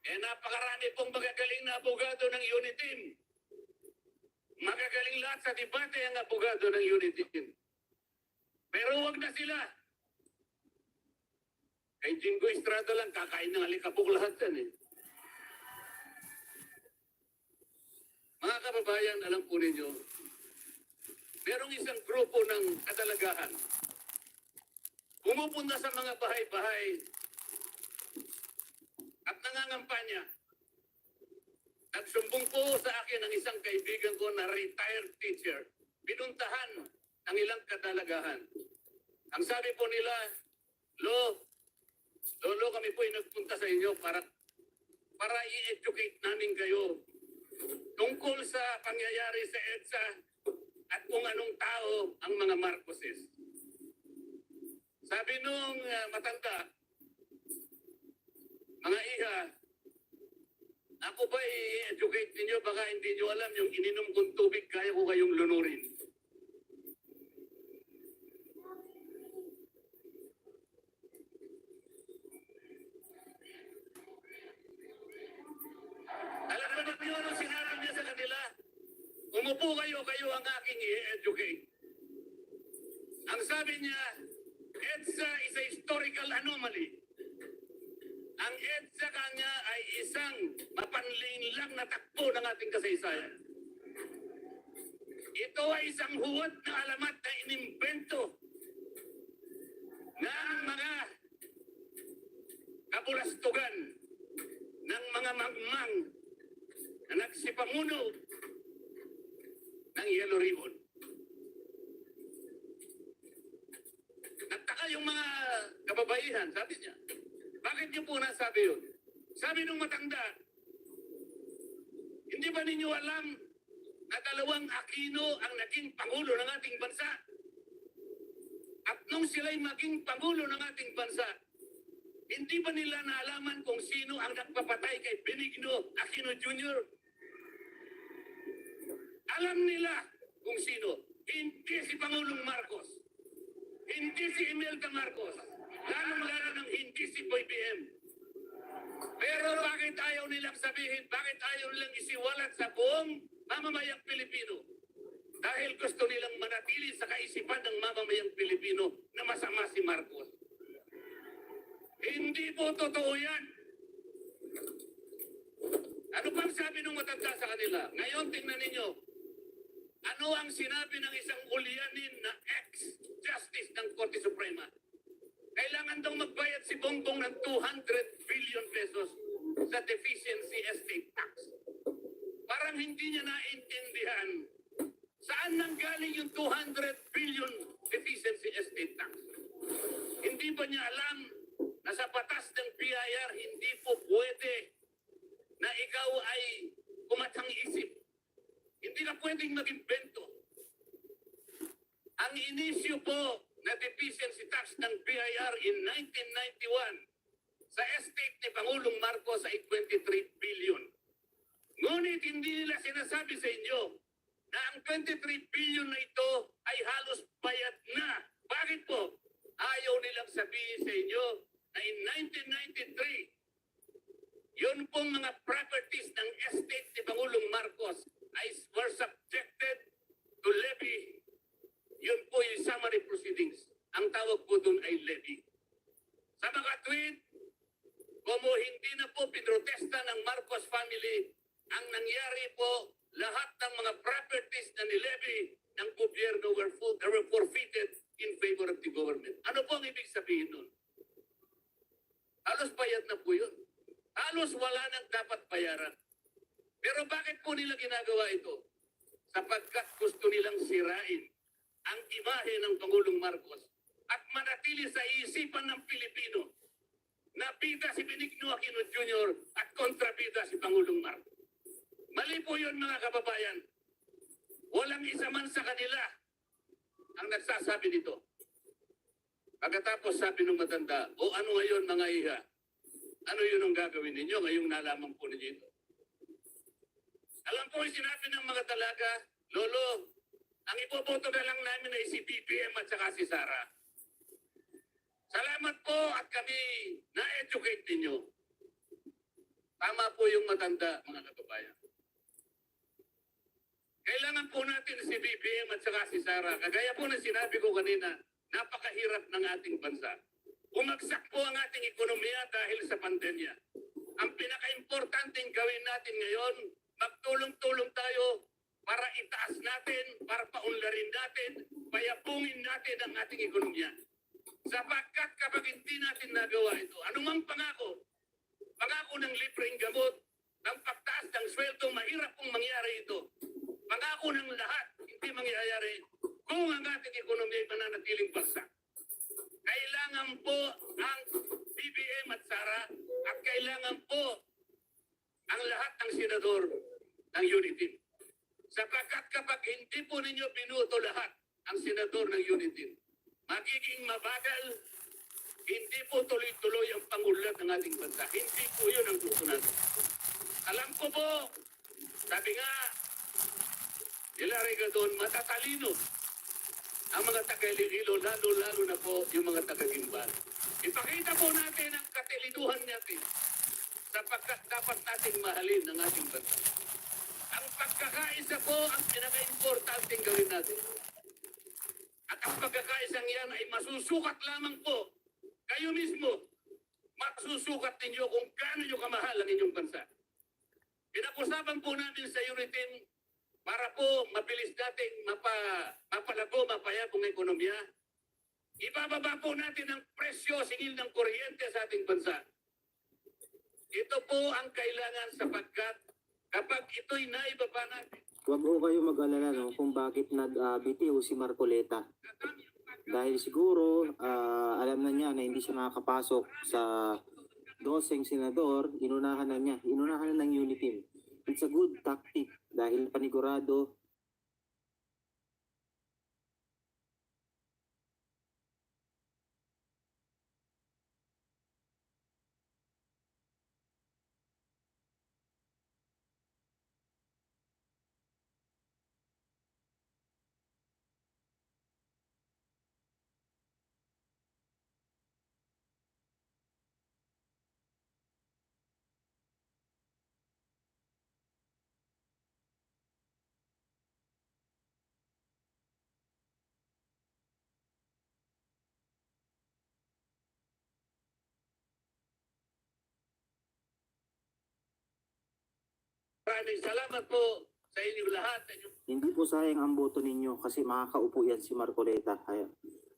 Napakarami pong magagaling na abogado ng Unity. Magagaling lahat sa debate ang abogado ng Unity. Pero wag na sila. Kay Jingo Estrada lang, kakain ng alikabok lahat yan eh. Mga kababayan, alam po ninyo, merong isang grupo ng kadalagahan. Pumupunta sa mga bahay-bahay at nangangampanya. Nagsumbong po sa akin ang isang kaibigan ko na retired teacher. Pinuntahan ang ilang kadalagahan. Ang sabi po nila, Lolo, kami po ay nagpunta sa inyo para i-educate namin kayo tungkol sa pangyayari sa EDSA at kung anong tao ang mga Marcoses. Sabi nung matanda, mga iha, ako ba i-educate ninyo? Baka hindi nyo alam yung ininom kong tubig, kaya ko kayong lunurin. Alam mo na yun ang sinabi niya sa kanila? Umupo kayo ang aking i-educate. Ang sabi niya, EDSA is a historical anomaly. Ang EDSA kanya ay isang mapanlinlang na takbo ng ating kasaysayan. Ito ay isang huwad na alamat na inimbento ng mga kabulastugan ng mga magmang na nagsipamuno ng Yellow Ribbon. Nagtaka yung mga kababaihan, sabi niya. Bakit niyo po nasabi yun? Sabi nung matanda, hindi ba ninyo alam na dalawang Aquino ang naging pangulo ng ating bansa? At nung sila'y maging pangulo ng ating bansa, hindi ba nila naalaman kung sino ang nagpapatay kay Benigno Aquino Jr.? Alam nila kung sino. Hindi si Pangulong Marcos. Hindi si Imelda Marcos. Lalong-lalo ng hindi si BBM. Pero bakit ayaw nilang sabihin, bakit ayaw nilang isiwalat sa buong mamamayang Pilipino Dahil gusto nilang manatili sa kaisipan ng mamamayang Pilipino na masama si Marcos. Hindi po totoo yan. Ano bang sabi ng matanda sa kanila? Ngayon tingnan ninyo, ano ang sinabi ng isang ulyanin na ex-justice ng Korte Suprema? Kailangan daw magbayad si Bongbong ng 200 billion pesos sa deficiency estate tax. Parang hindi niya naintindihan saan nanggaling yung 200 billion deficiency estate tax. Hindi ba niya alam na sa batas ng BIR hindi po pwede na ikaw ay kumatang isip? Hindi na pwedeng mag-imbento. Ang inisyo po na deficiency tax ng BIR in 1991 sa estate ni Pangulong Marcos ay 23 billion. Ngunit hindi nila sinasabi sa inyo na ang 23 billion na ito ay halos bayad na. Bakit po? Ayaw nilang sabihin sa inyo na in 1993, yun pong mga properties ng estate ni Pangulong Marcos ay were subjected to levy. Yun po yung summary proceedings. Ang tawag po doon ay levy. Sa mga tweet, kung hindi na po pinrotesta ng Marcos family, ang nangyari po, lahat ng mga properties na nilevy ng gobyerno were forfeited in favor of the government. Ano po ang ibig sabihin nun? Halos bayad na po yun. Halos wala nang dapat bayaran. Pero bakit po nila ginagawa ito? Sapagkat gusto nilang sirain ang imahe ng Pangulong Marcos at manatili sa isipan ng Pilipino na bida si Benigno Aquino Jr. at kontrabida si Pangulong Marcos. Mali po yun mga kababayan. Walang isa man sa kanila ang nagsasabi nito. Pagkatapos sabi ng matanda, o ano ngayon mga iha? Ano yun ang gagawin ninyo ngayong nalaman po ninyo ito? Alam po yung sinabi ng mga talaga, Lolo, ang ipoboto na lang namin ay si BBM at saka si Sara. Salamat po at kami na-educate ninyo. Tama po yung matanda, mga kababayan. Kailangan po natin si BBM at saka si Sara. Kagaya po na sinabi ko kanina, napakahirap ng ating bansa. Bumagsak po ang ating ekonomiya dahil sa pandemya. Ang pinaka-importanting gawin natin ngayon, magtulong-tulong tayo para itaas natin, para paunlarin natin, payapungin natin ang ating ekonomiya. Sapagkat kapag hindi natin nagawa ito, anumang pangako, pangako ng libreng gamot, ng pagtaas ng sweldo, mahirap pong mangyari ito. Pangako ng lahat, hindi mangyayari kung ang ating ekonomiya ay mananatiling bagsak. Kailangan po ang BBM at Sara at kailangan po ang lahat ng senador ng Unity. Sapagkat kapag hindi po ninyo binuto lahat ang senador ng Unity, magiging mabagal, hindi po tuloy-tuloy ang pangulat ng ating bansa. Hindi po yun ang gusto natin. Alam ko po, sabi nga, Hilary Gadon, matatalino ang mga taga-Iloilo, lalo-lalo na po yung mga taga-Gimban. Ipakita po natin ang katilinuhan natin sapagkat dapat nating mahalin ang ating bansa. Ang pagkakaisa po ang pinaka-importanting gawin natin. At ang pagkakaisang yan ay masusukat lamang po. Kayo mismo, masusukat ninyo kung gaano nyo kamahal ang inyong bansa. Pinag-usapan po namin sa Unity para po mabilis nating mapalago, mapayabong ekonomiya. Ibababa po natin ang presyo, singil ng kuryente sa ating bansa. Ito po ang kailangan sapagkat kapag ito'y naibaba natin. Huwag ho kayo mag-alala no, kung bakit nagbitiw si Marcoleta. Dahil siguro alam na niya na hindi siya makakapasok sa 12 senador, inunahan na ng Unity. It's a good tactic dahil panigurado Maraming salamat po sa inyo lahat. Hindi po sayang ang boto ninyo kasi makakaupo yan si Marcoleta. Kaya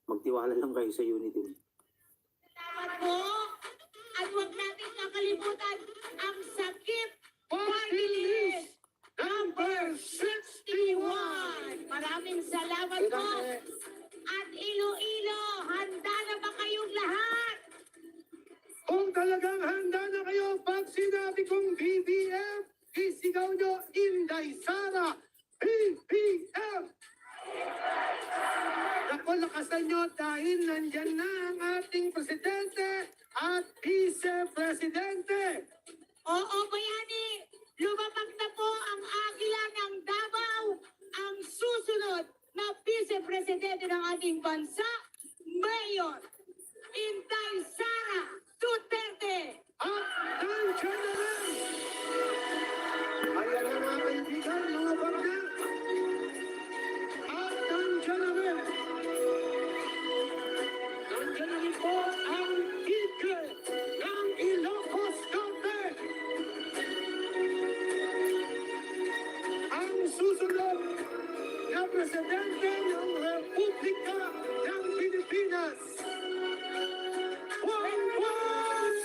magtiwala lang kayo sa unity. Salamat po. At huwag natin kakalimutan ang sakit party list number 61. Maraming salamat po. At Iloilo, handa na ba kayong lahat? Kung talagang handa na kayo, pag sinabi kong BBM, isigaw nyo Inday Sara, BBM! Naku, lakasan nyo dahil nandyan na ang ating presidente at vice-presidente. Oo, bayani. Lumapag na po ang Agila ng Davao, ang susunod na vice-presidente ng ating bansa, Mayor Inday Sara Duterte. At nandiyan na rin. Ayan ang mga kaibigan, mga bakla. At nandiyan na rin. Nandiyan na rin po ang ike ng Ilocos Norte. Ang susunod na presidente ng Republika ng Pilipinas. Bongbong!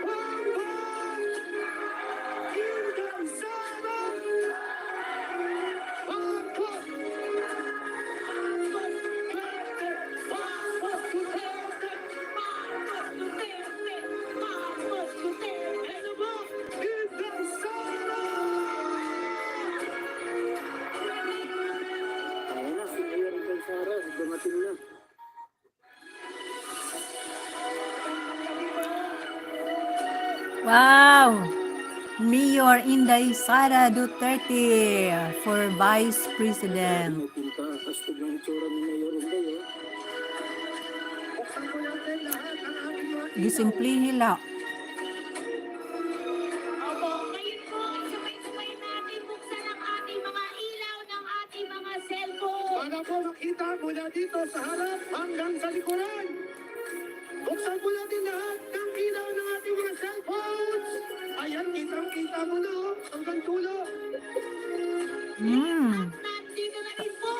Bongbong! Inday Sara! Marcos! Marcos Duterte! Marcos Duterte! Ano ba? Inday Sara! Ayun na, si Mayor Inday Sara, dumating na. Wow! Mayor Inday Sara Duterte for Vice President. May pinta, astig ng itsura ni Mayor Inday, eh. Buksan ko natin lahat ang ating mga Gisimplihi lang. Opo, ngayon po, sabay-sabay natin buksan ang ating mga ilaw ng ating mga cellphone. para po makita mula dito sa harap hanggang sa likuran. Buksan po natin lahat ng ilaw ng ating mga cellphones. Ayan, kitang-kita mo na, oh, hanggang dulo. Nandito na rin po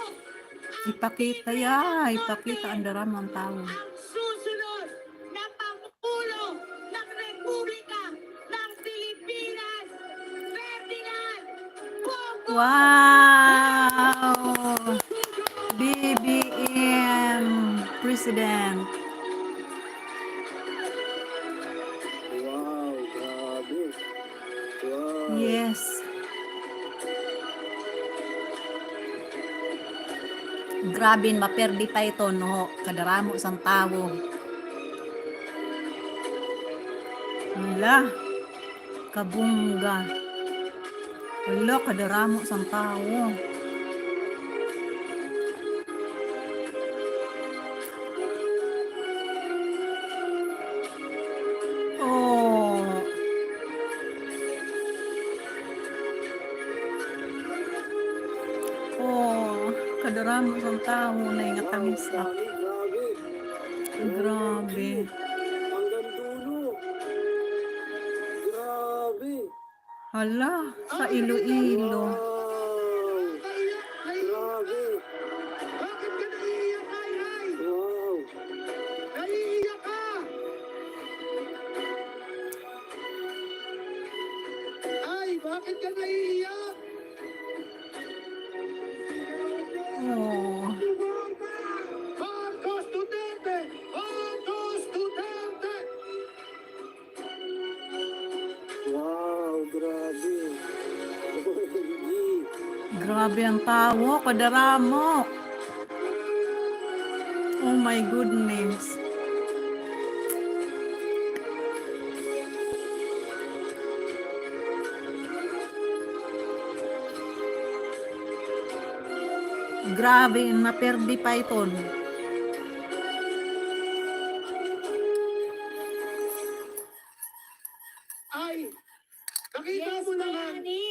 Ipakita ipakita ang darama ng tao. ang susunod na Pangulo ng Republika ng Pilipinas, Ferdinand Bongbong! Wow! BBM President. Wow, grabe. Wow. Yes. Grabe, maperdi pa ito, no? Kadaramo sang tao. Wala. Kabungga. Wala, kadaramo sang tao. Oh. Oh, kadaramo sang tao na ingatangis na. Grabe, grabe. Grabe. Hanggang dulo. Grabe. Hala, sa Iloilo. Wow. Grabe. Bakit ka naiiyak, Ay? Wow. Naiiyak ka! Ay, bakit ka naiiyak? Oh. Marcos Duterte! Marcos Duterte! Wow, grabe. OMG. Grabe ang tao, kadaramo. Oh my goodness. Grabe, naperdi pa ito. Ay, nakita Yes, mo naman, bayani.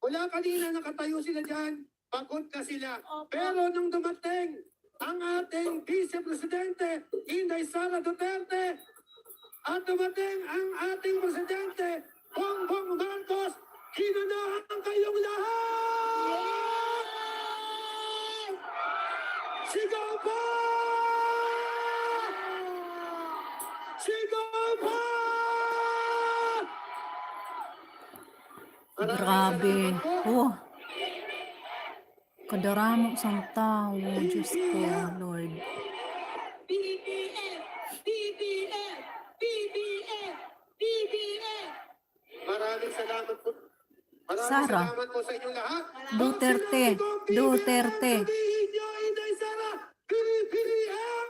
wala kanina nakatayo sila dyan, pagod ka sila. Opo. Pero nung dumating ang ating vice-presidente, Inday Sara Duterte, at dumating ang ating presidente, Bongbong Marcos, ginunahan kayong lahat! Sigaw pa! Sigaw pa! Grabe. Oh. Kadaramo sang tao. Diyos ko, Lord. BBM! BBM! BBM! BBM! Maraming salamat po. Maraming Sara. salamat po sa inyong lahat. Duterte. Duterte. Sabihin niyo, Inday Sara, BBM!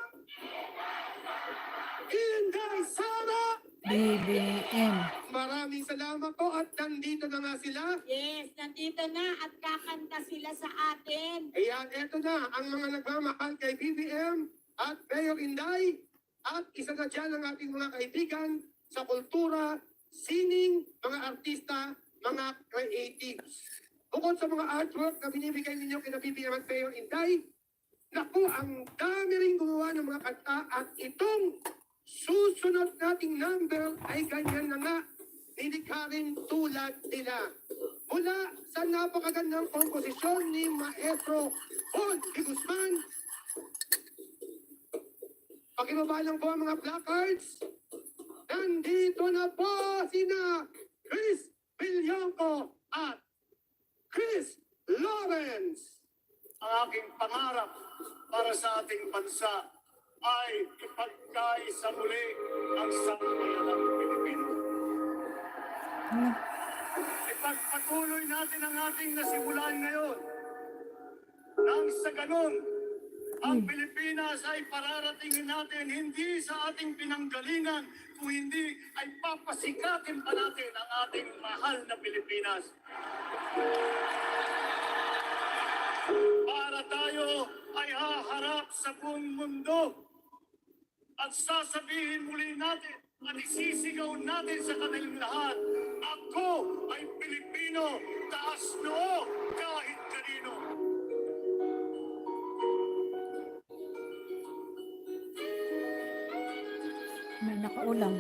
Inday Sara! BBM. Maraming salamat po at nandito na nga sila. Yes, nandito na at kakanta sila sa atin. Ayan, eto na ang mga nagmamahal kay BBM at Mayor Inday at isa na dyan ang ating mga kaibigan sa kultura, sining, mga artista, mga creatives. Bukod sa mga artwork na binibigay ninyo kina BBM at Mayor Inday, naku, ang dami rin gumawa ng mga kanta at itong susunod nating number ay ganyan na nga. Nilikha rin tulad nila. Mula sa napakagandang komposisyon ni Maestro Paul P. Guzman. Pakibaba lang po ang mga placards. Nandito na po sina Chris Villonco at Chris Lawrence. Ang aking pangarap para sa ating bansa ay ipagkaisa muli ang sambayanang Pilipino. Ipagpatuloy natin ang ating nasimulan ngayon. Nang sa ganun, ang Pilipinas ay pararatingin natin hindi sa ating pinanggalingan, kung hindi ay papasikatin pa natin ang ating mahal na Pilipinas. Para tayo ay haharap sa buong mundo at sasabihin muli natin at isisigaw natin sa kanilang lahat, ako ay Pilipino, taas noo kahit kanino. May nakaulang.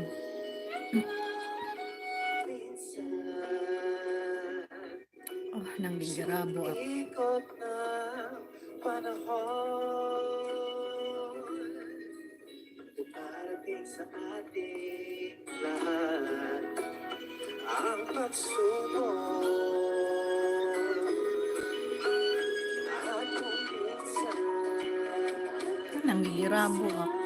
Oh, nanggigirabo ako. Ikot na panahon darating sa ating lahat ang pagsubok at kung minsan Nanggigirabo ako.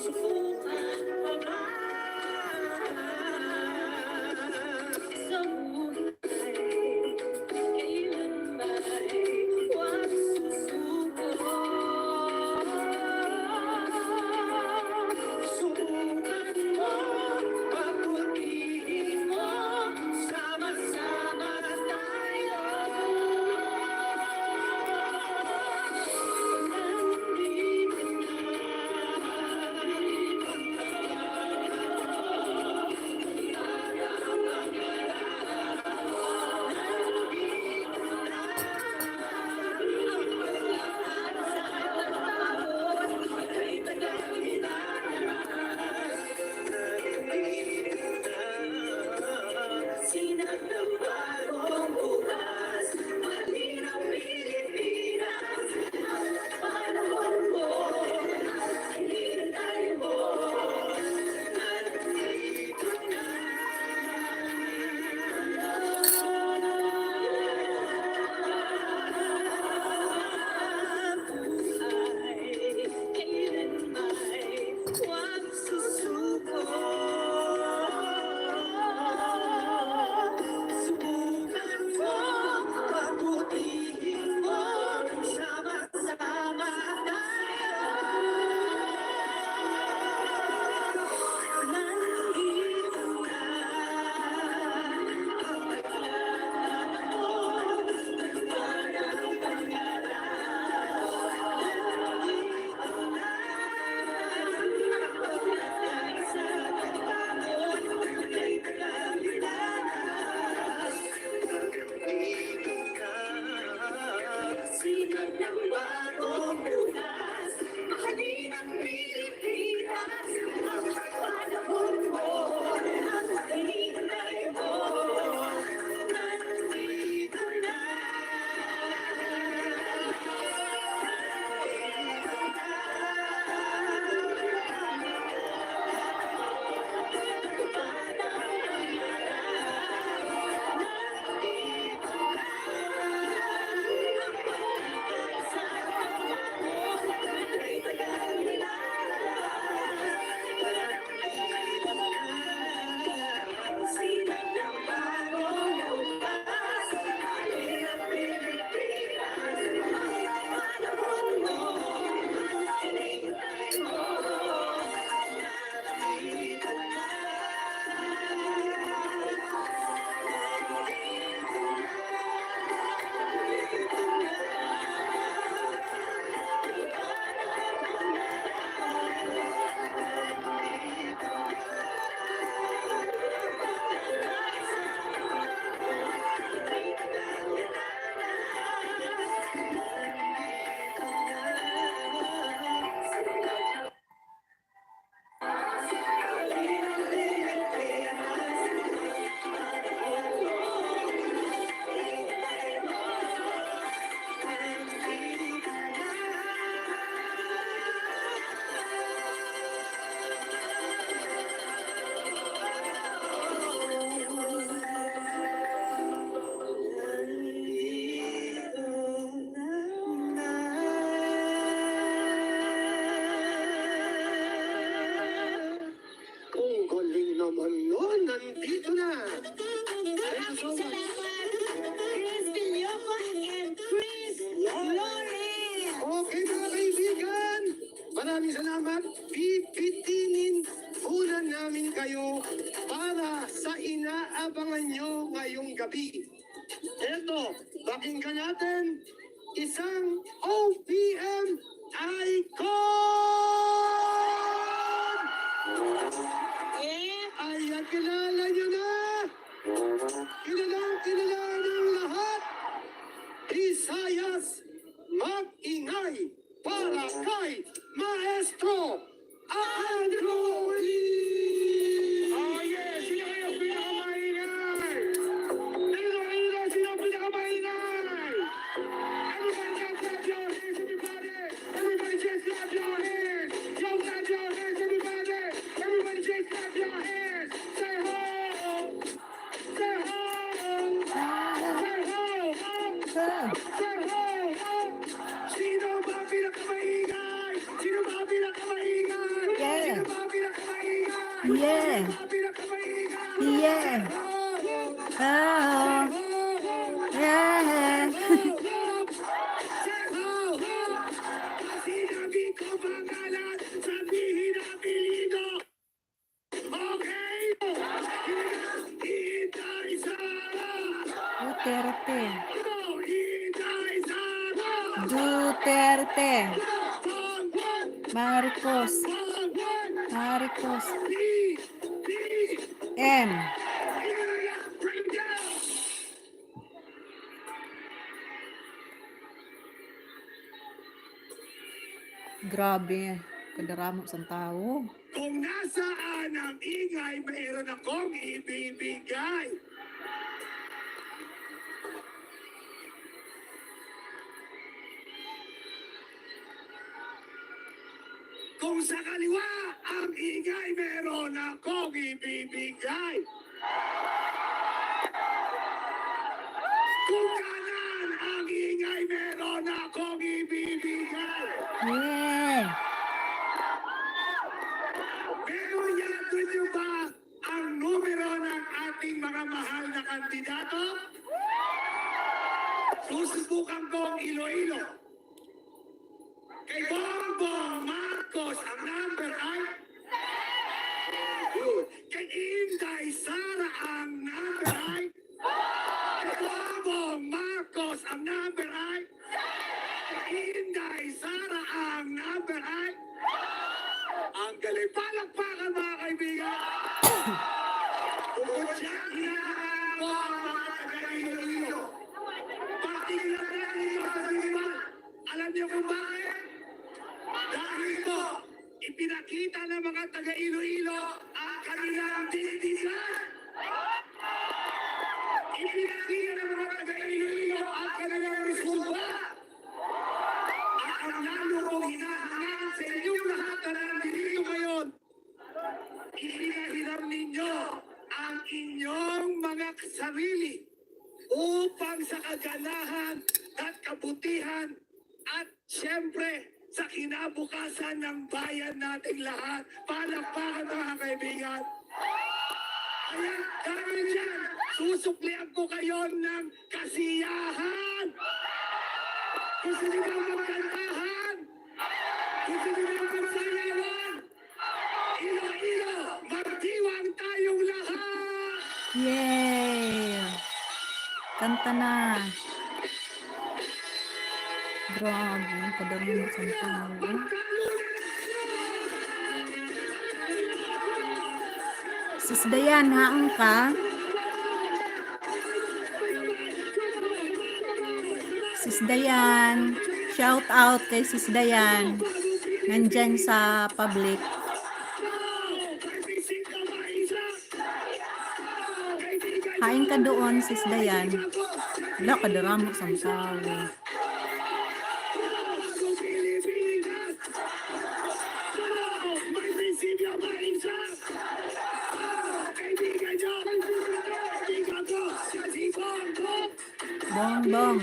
Subukan mo, salamat. Pipitinin muna namin kayo para sa inaabangan nyo ngayong gabi. Eto, pakinggan natin isang OPM icon! Ayan, kilala nyo na! Kilala ng lahat! Visayas, mag-ingay para kay Maestro Andrew Lee! Oh yeah! Sino kayo pinakamaingay? Sino pinakamaingay? Everybody just clap your hands, everybody! Everybody just clap your hands! Yo, clap your hands, everybody! Everybody just clap your hands! Say ho! Say ho! Say ho! Say ho! Sino ba pinakamaingay? Sino ba pinakamaingay? Yeah. Sino ba pinakamaingay? Yeah. Sino ba pinakamaingay? Yeah. Oh. Yeah. Sinabi ko pangalan, sabihin ang apelyido. Okay? Inday Sara! Duterte. Inday Sara! Duterte. Bongbong! Marcos. Bongbong! Marcos. Lee! M. Bring it down! Grabe. Kadaramo sa tao. Kung nasaan ang ingay, mayroon akong ibibigay. Kung sa kaliwa ang ingay, meron akong ibibigay. Kung kanan ang ingay, meron akong ibibigay. Yeah. Pero yato niyo ba ang numero ng ating mga mahal na kandidato? Susubukan kong Iloilo. Kay Bongbong Marcos, ang number ay... Kay Inday Sara, ang number ay... Kay Bongbong Marcos, ang number ay... Kay Inday Sara, ang number ay... Ang galing. Palakpakan mga kaibigan! Bukod siya, hinahangaan ko ang mga taga-Iloilo. Particular na dito sa Diliman. Alam niyo kung bakit? Dahil po, ipinakita ng mga taga-Iloilo ang kanilang dindigan. Ipinakita ng mga taga-Iloilo ang kanilang resulta. At ang lalo kong hinahangaan sa inyong lahat na nandito ngayon, ihinahiram ninyo ang inyong mga sarili upang sa kaganahan at kabutihan at siyempre sa kinabukasan ng bayan nating lahat. Palakpakan mga kaibigan. Kaya dahil dyan, susuklian ko kayo ng kasiyahan. Gusto niyo ba magkantahan? Gusto niyo ba magsayawan? Ilo-ilo, magdiwang tayong lahat! Yay! Kanta na. Grabe. Kadaramo sa tao. Sis Dayan, haang ka? Sis Dayan. Shout out kay Sis Dayan. Nandyan sa public. Hain ka doon, Sis Dayan. Wala, kadaramo sa tao. Bong, bong.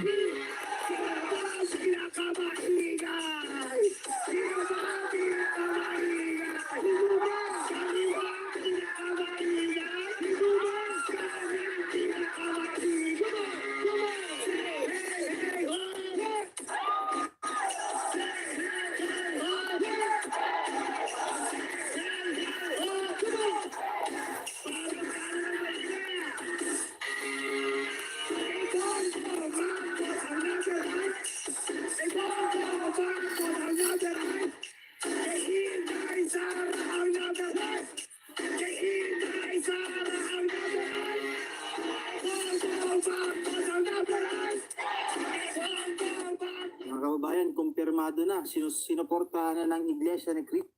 aprobado na, sinuportahan na ng Iglesia ni Cristo.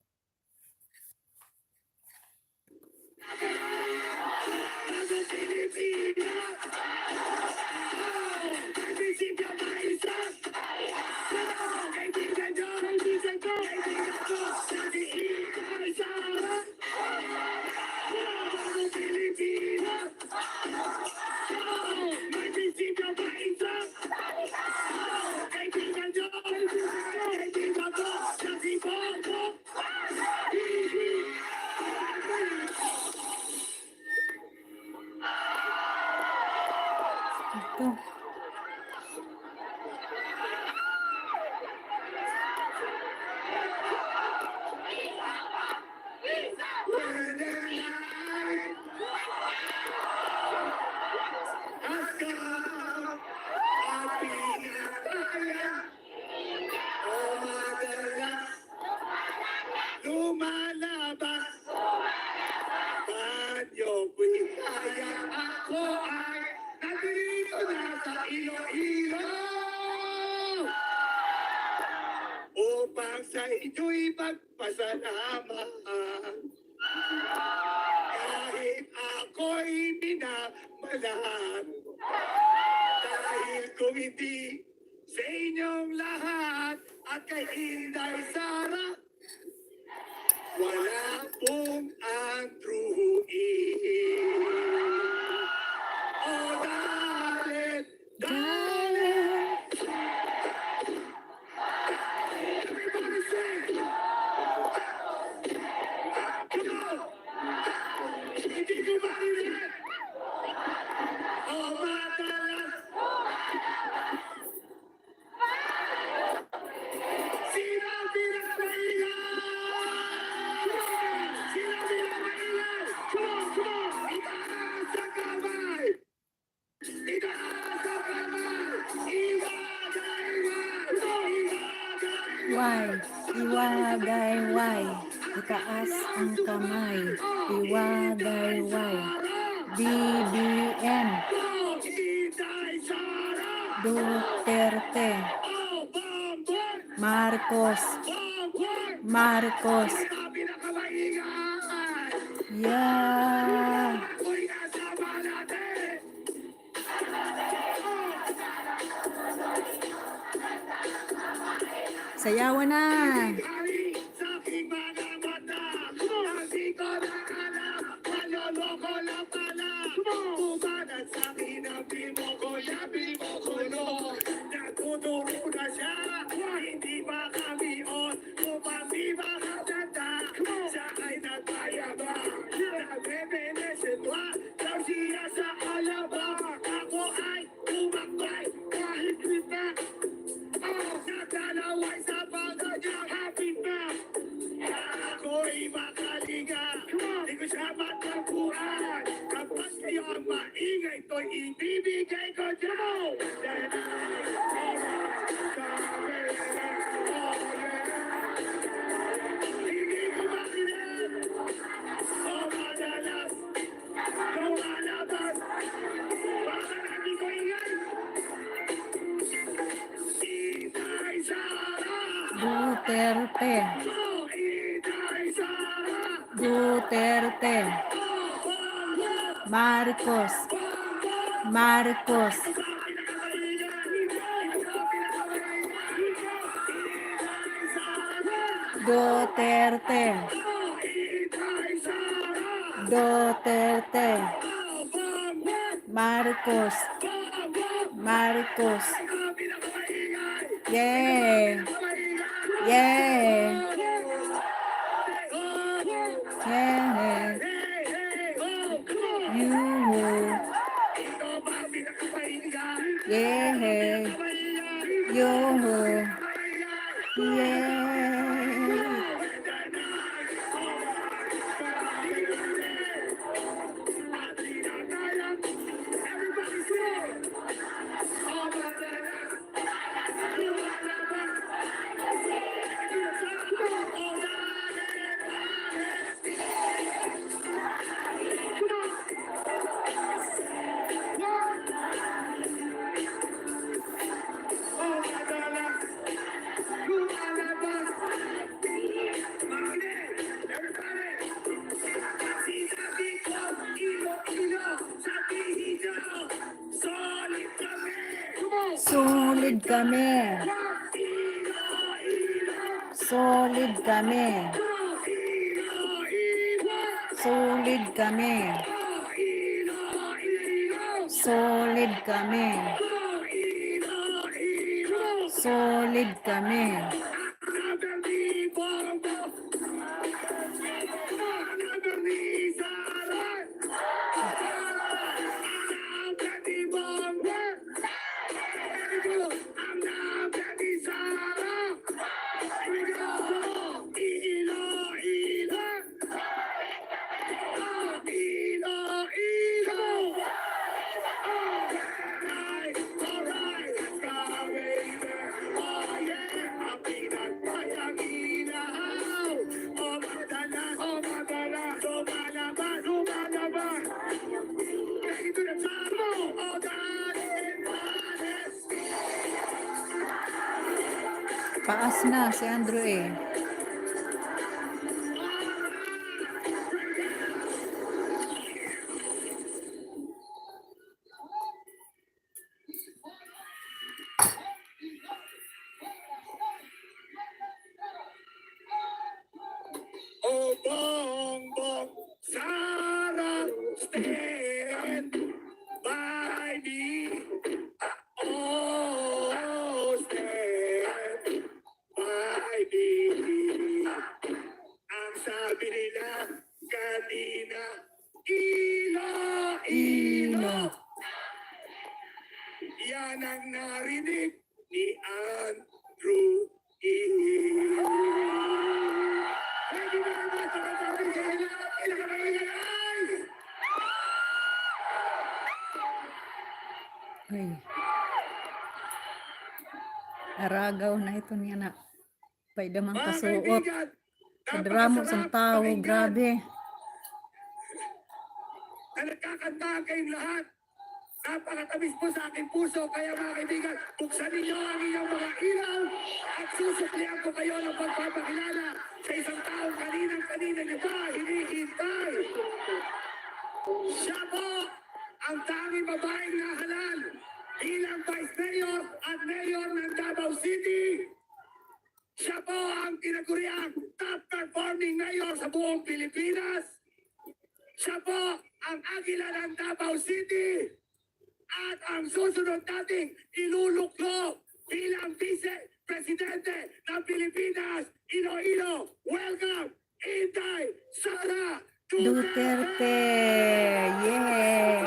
Ito. Lumalabas, banyo ko'y kaya ako ay nandito na sa Iloilo upang sa inyo'y magpasalamat. Kahit ako'y minamalan, dahil kung hindi sa inyong lahat at kay Inday Sara, wala pong Andrew O dahil, everybody sing! Come on! Hindi ko marinig! O madalas! Sinabi na maingay! Sinabi na maingay! Come on! Itaas ang kamay! Itaas ang kamay! Iwagay! Why? Iwagay, why? Itaas ang kamay. Iwagay, why? BBM. Inday Sara! Duterte. Oh, Bongbong! Marcos. Bongbong! Marcos. Sinabi na kamaingay! Yeah. Ako'y kasama natin! Sayawan na. Hari sa aking mga mata, hindi ko na alam, maloloko lang pala. Bumanat sa akin ang bimo ko no. Nagtuturo na siya, hindi ba kami on, kumami ba katanda, siya ay nagpayaba. Nagbe-benesetwa, daw siya sa alaba. Ako ay umakbay, kahit kita. Natalaway sa baga niya, happy na. Ako'y makalinga, di ko siya matagpuan. Kapag kayo ang maingay, to'y ibibigay ko dyan. Hindi ko makinig. O madalas, lumalabas. Baka natin ko ingay. Inday Sara! Duterte. Inday Sara! Duterte. Marcos. Marcos. Duterte. Duterte. Marcos. Marcos. Yeah. Yeah. Yeah. You. Yeah. Yo. Yeah. Everybody sing! kami. Solid kami. Solid kami. Solid kami. Solid kami. Paas na si Andrew eh. Oh, Bongbong Sara, stand by me. Oh, stand by me. Ang sabi nila kanina, Ilo. Yan ang narinig ni Andrew Ilo. Thank you very much. Ay. Aragaw na ito niya na. Pwede mang kasuot. Kadramo sa tao. Grabe. Na nagkakanta kayong lahat. Napakatamis po sa aking puso. Kaya mga kaibigan, buksan ninyo ang inyong mga ilaw at susuklihan ko kayo ng pagpapakilala sa isang taong kanina niyo pa hinihintay. Siya po ang tanging babaeng nahalal bilang Vice Mayor at Mayor ng Davao City. Siya po ang tinaguriang top performing mayor sa buong Pilipinas. Siya po ang agila ng Davao City. At ang susunod nating iluluklo bilang Vice Presidente ng Pilipinas, Iloilo. Welcome, Inday Sara Duterte. Yeah.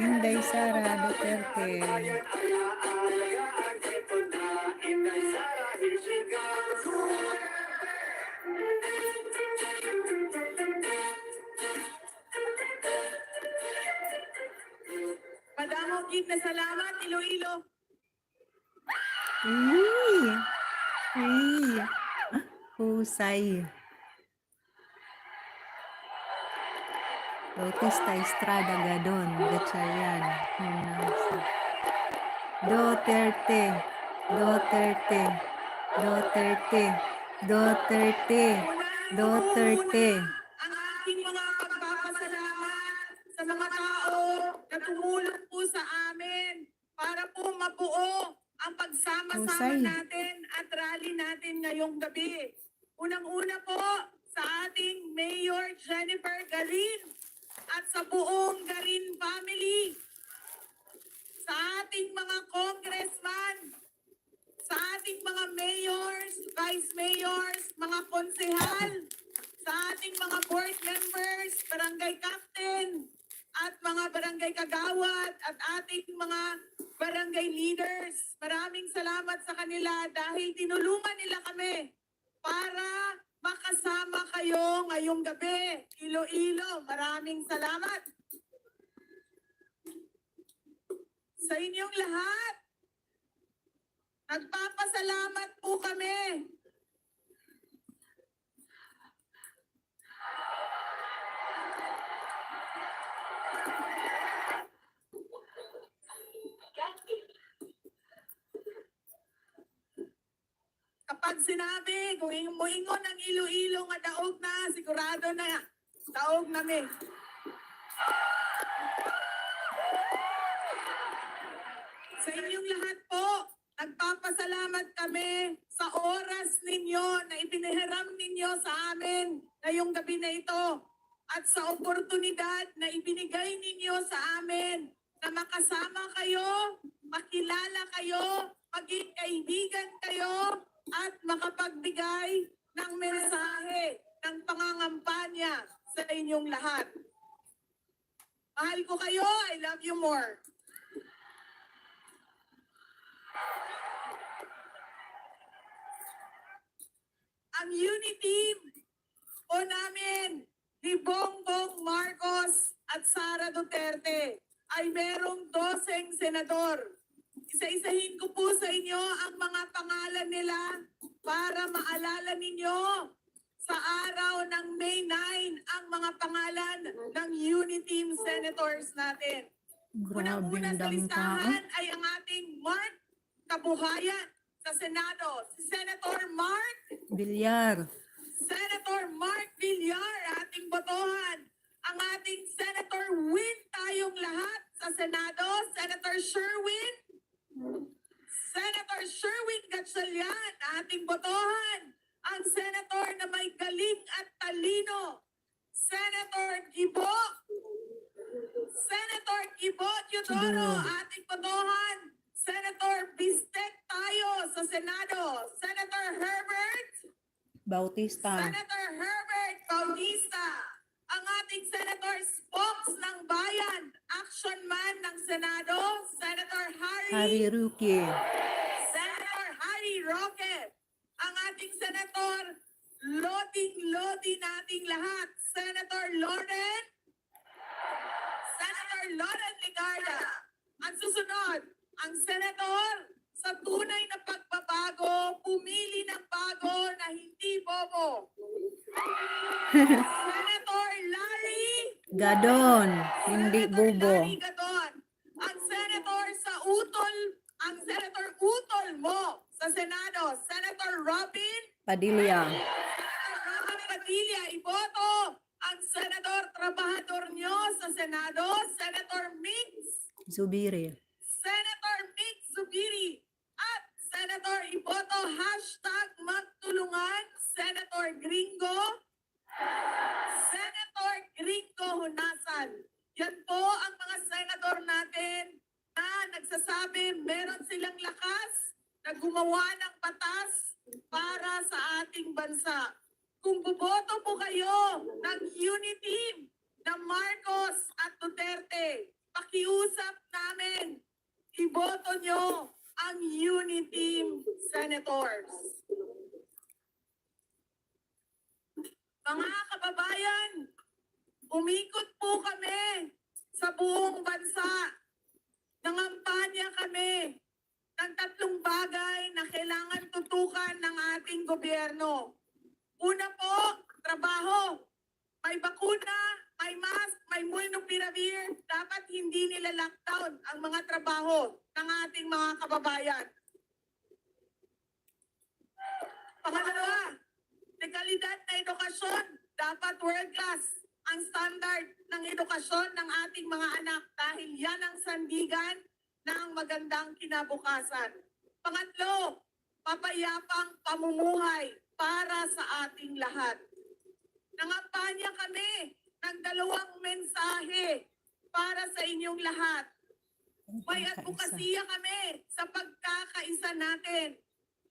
Inday Sara Duterte. Madamong gid na salamat, Iloilo. Uy. Uy. Husay. Bautista Estrada Gadon, Gatchalian, Hunasa. Duterte, Duterte, Duterte, Duterte, Duterte. Ang aking mga pagpapasalamat sa mga tao na tumulong po sa amin para po mabuo ang pagsama-sama Husay. natin at rally natin ngayong gabi. Unang-una po sa ating Mayor Jennifer Garin at sa buong Garin family, sa ating mga congressman, sa ating mga mayors, vice mayors, mga konsehal, sa ating mga board members, barangay captain, at mga barangay kagawad, at ating mga barangay leaders. Maraming salamat sa kanila dahil tinulungan nila kami para makasama kayo ngayong gabi. Iloilo, maraming salamat. Sa inyong lahat, nagpapasalamat po kami. Kapag sinabi, kung moingon ang Iloilo nga daog na, sigurado na daog nami. Nagpapasalamat kami sa oras ninyo na ipinahiram ninyo sa amin ngayong gabi na ito at sa oportunidad na ibinigay ninyo sa amin na makasama kayo, makilala kayo, maging kaibigan kayo at makapagbigay ng mensahe ng pangangampanya sa inyong lahat. Mahal ko kayo, I love you more. Ang unity po namin ni Bongbong Marcos at Sara Duterte ay merong 12 senador. Isa-isahin ko po sa inyo ang mga pangalan nila para maalala ninyo sa araw ng May 9 ang mga pangalan ng Uniteam Senators natin. Grabe Unang-una ang sa dami tao. listahan ay ang ating Mark Kabuhayan sa Senado. Si Senator Mark Bilyar. Senator Mark Villar, ating botohan. Ang ating Senator Win tayong lahat sa Senado. Senator Sherwin. Senator Sherwin Gatchalian, ating botohan. Ang Senator na may galing at talino. Senator Gibo. Senator Gibo Teodoro, ating botohan. Senator Bistek tayo sa Senado. Senator Herbert. Bautista. Senator Herbert Bautista, ang ating Senator Spokes ng Bayan, Action Man ng Senado, Senator Harry Roque. Senator Harry Roque, ang ating Senator Lodi nating lahat, Senator Lauren Ligarda. Ang susunod, ang Senator sa tunay na pagbabago, pumili ng bago na hindi bobo. Senator Larry Gadon. Hindi bubo. Larry Gadon. Ang Senator sa ang Senator Utol mo sa Senado, Senator Robin Padilla. Padilla, iboto ang Senator Trabahador nyo sa Senado, Senator Mix Zubiri. Senator Mick Zubiri at Senator Iboto #magtulungan Senator Gringo Hunasan. Yan po ang mga senador natin na nagsasabi meron silang lakas na gumawa ng batas para sa ating bansa. Kung boboto po kayo ng unity na Marcos at Duterte, pakiusap namin, iboto nyo ang Uniteam Senators. Mga kababayan, umikot po kami sa buong bansa. Nangampanya kami ng 3 bagay na kailangan tutukan ng ating gobyerno. Una po, trabaho. May bakuna, may mask, may molnupiravir. Dapat hindi nila lockdown ang mga trabaho ng ating mga kababayan. Pangalawa, legalidad na edukasyon. Dapat world class ang standard ng edukasyon ng ating mga anak dahil yan ang sandigan ng magandang kinabukasan. Pangatlo, papayapang pamumuhay para sa ating lahat. Nangampanya kami ng 2 mensahe para sa inyong lahat. May advokasya kami sa pagkakaisa natin.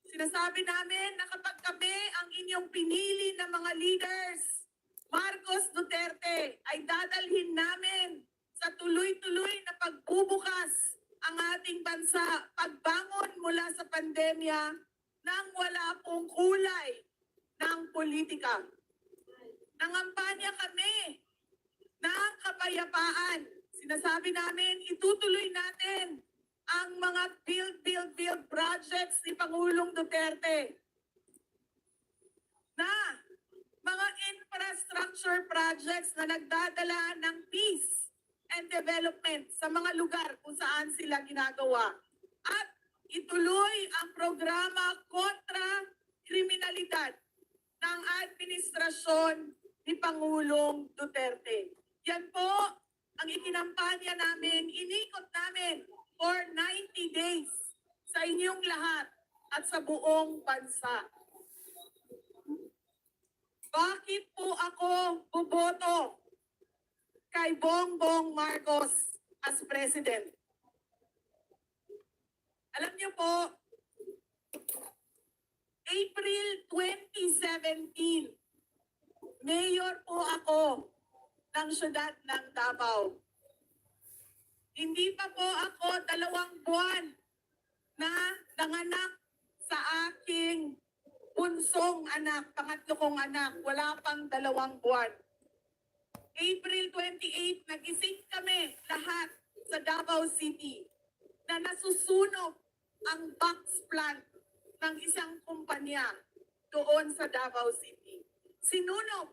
Sinasabi namin na kapag kami ang inyong pinili na mga leaders, Marcos Duterte, ay dadalhin namin sa tuloy-tuloy na pagbubukas ang ating bansa, pagbangon mula sa pandemya nang wala pong kulay ng politika. Nangampanya kami ng kapayapaan. Sinasabi namin, itutuloy natin ang mga build projects ni Pangulong Duterte na mga infrastructure projects na nagdadala ng peace and development sa mga lugar kung saan sila ginagawa. At ituloy ang programa kontra kriminalidad ng administrasyon ni Pangulong Duterte. Yan po ang ikinampanya namin, inikot namin for 90 days sa inyong lahat. at sa buong bansa. Bakit po ako boboto kay Bongbong Marcos as President? Alam niyo po, April 2017, mayor po ako ng syudad ng Davao. Hindi pa po ako 2 buwan na nanganak sa aking bunsong anak, pangatlo kong anak, wala pang 2 buwan. April 28, nagising kami lahat sa Davao City na nasusunog ang box plant ng isang kumpanya doon sa Davao City. Sinunog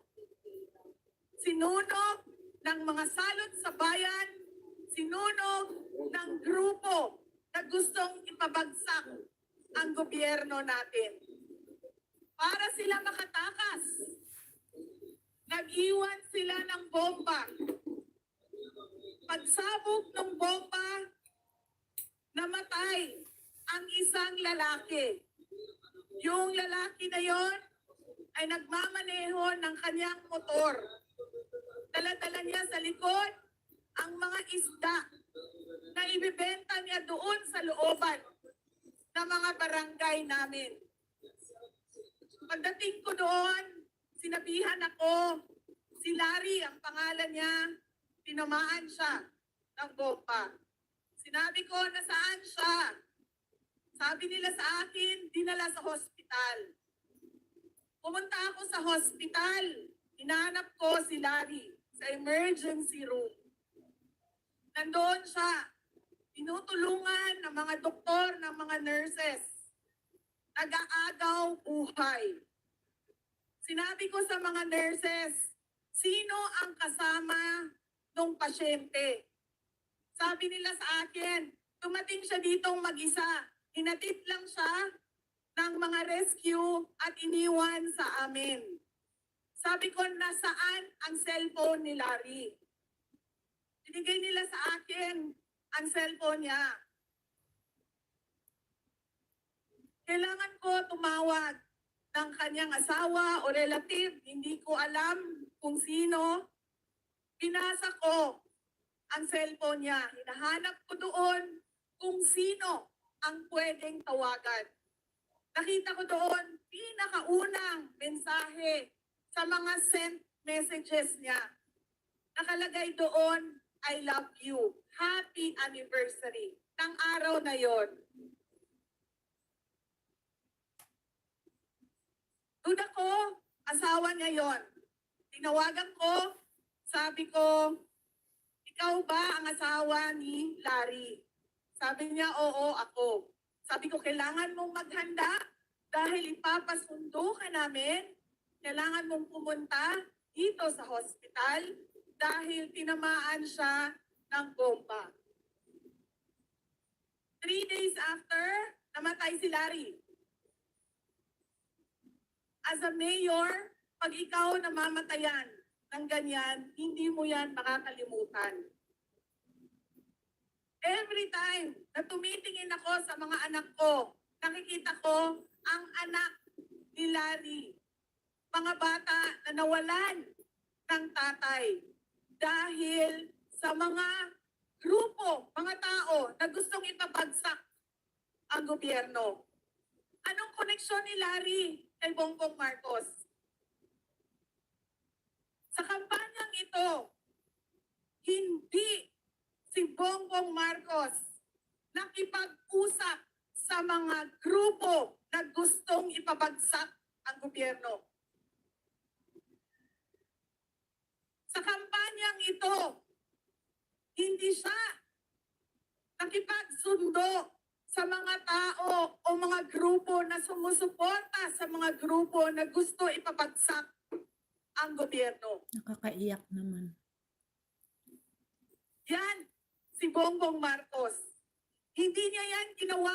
ng mga salot sa bayan, sinunog ng grupo na gustong ipabagsak ang gobyerno natin. Para sila makatakas, nag-iwan sila ng bomba. Pagsabog ng bomba, namatay ang isang lalaki. Yung lalaki na yon ay nagmamaneho ng kanyang motor. Dala-dala niya sa likod ang mga isda na ibibenta niya doon sa looban ng mga barangay namin. Pagdating ko doon, sinabihan ako, si Larry ang pangalan niya, tinamaan siya ng bomba. Sinabi ko, nasaan siya? Sabi nila sa akin, dinala sa hospital. Pumunta ako sa hospital. Hinanap ko si Larry sa emergency room. Nandoon siya. Tinutulungan ng mga doktor, ng mga nurses. Nag-aagaw buhay. Sinabi ko sa mga nurses, sino ang kasama ng pasyente? Sabi nila sa akin, tumating siya ditong mag-isa. Hinatid lang siya ng mga rescue at iniwan sa amin. Sabi ko, nasaan ang cellphone ni Larry? Binigay nila sa akin ang cellphone niya. Kailangan ko tumawag ng kanyang asawa o relative. Hindi ko alam kung sino. Pinasa ko ang cellphone niya. Hinahanap ko doon kung sino ang pwedeng tawagan. Nakita ko doon, pinakaunang mensahe sa mga sent messages niya. Nakalagay doon, I love you. Happy anniversary ng araw na yon. Duda ko, asawa niya yon. Tinawagan ko, sabi ko, ikaw ba ang asawa ni Larry? Sabi niya, oo, ako. Sabi ko, kailangan mong maghanda dahil ipapasundo ka namin. Kailangan mong pumunta dito sa hospital dahil tinamaan siya ng bomba. 3 days after, namatay si Larry. As a mayor, pag ikaw namamatayan ng ganyan, hindi mo yan makakalimutan. Every time na tumitingin ako sa mga anak ko, nakikita ko ang anak ni Larry. Mga bata na nawalan ng tatay dahil sa mga grupo, mga tao na gustong ipabagsak ang gobyerno. Anong koneksyon ni Larry kay Bongbong Marcos? Sa kampanyang ito, hindi si Bongbong Marcos nakipag-usap sa mga grupo na gustong ipabagsak ang gobyerno. Sa kampanyang ito, hindi siya nakipagsundo sa mga tao o mga grupo na sumusuporta sa mga grupo na gusto ipabagsak ang gobyerno. Nakakaiyak naman. Yan, si Bongbong Marcos. Hindi niya yan ginawa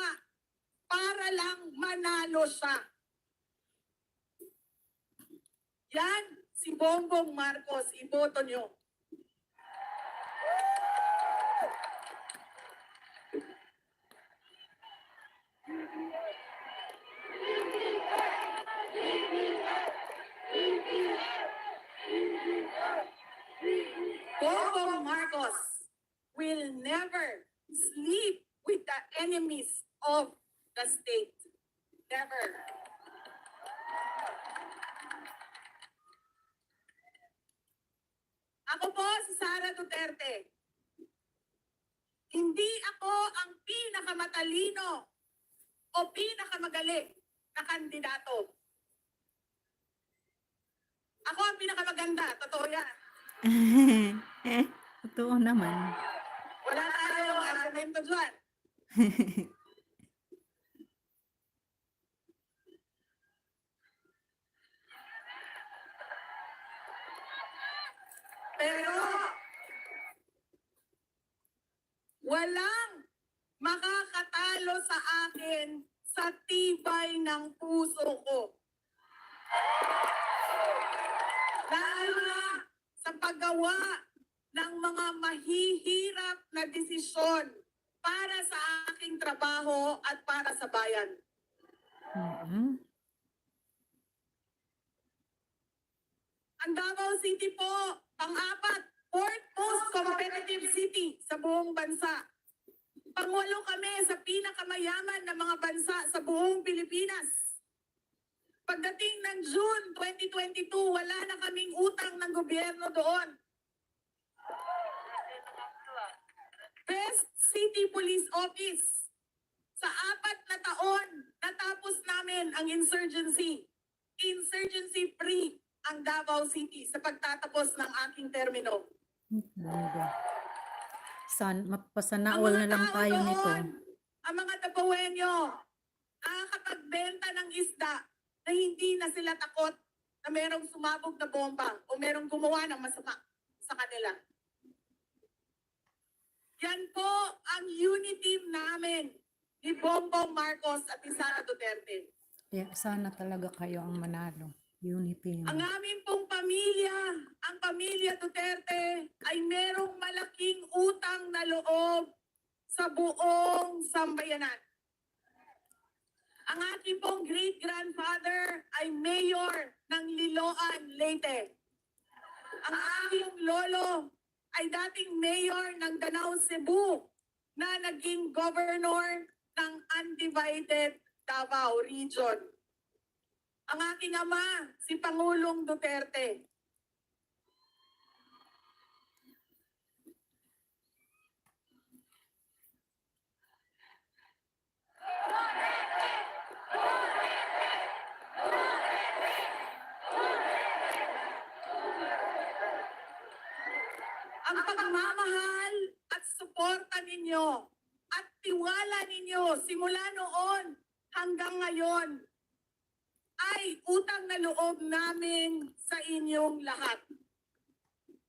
para lang manalo siya. Yan, si Bongbong Marcos. Iboto niyo. Never. Ako po si Sara Duterte. Hindi ako ang pinakamatalino o pinakamagaling na kandidato. Ako ang pinakamaganda, totoo yan. Totoo naman. Wala tayong argumento dyan. Pero walang makakatalo sa akin sa tibay ng puso ko. Lalo na sa paggawa ng mga mahihirap na desisyon para sa aking trabaho at para sa bayan. Mhm. Ang Davao City po, pang-apat, fourth most competitive city sa buong bansa. Pangwalo kami sa pinakamayaman na mga bansa sa buong Pilipinas. Pagdating ng June 2022, wala na kaming utang ng gobyerno doon. Best City Police Office. Sa 4 na taon, natapos namin ang insurgency. Insurgency-free ang Davao City sa pagtatapos ng aking termino. Ganda. Mapasanaol na lang tayo nito. Ang mga Dabawenyo, nakakapagbenta ng isda na hindi na sila takot na merong sumabog na bomba o merong gumawa ng masama sa kanila. Yan po ang unity namin ni Bongbong Marcos at ni Sara Duterte. Kaya sana talaga kayo ang manalo. Unity. Ang aming pong pamilya, ang pamilya Duterte, ay merong malaking utang na loob sa buong sambayanan. Ang aking pong great-grandfather ay mayor ng Liloan, Leyte. Ang aking lolo ay dating mayor ng Danao, Cebu, na naging governor ng undivided Davao Region. Ang aking ama, si Pangulong Duterte. Ang pagmamahal at suporta ninyo at tiwala ninyo simula noon hanggang ngayon ay utang na loob namin sa inyong lahat.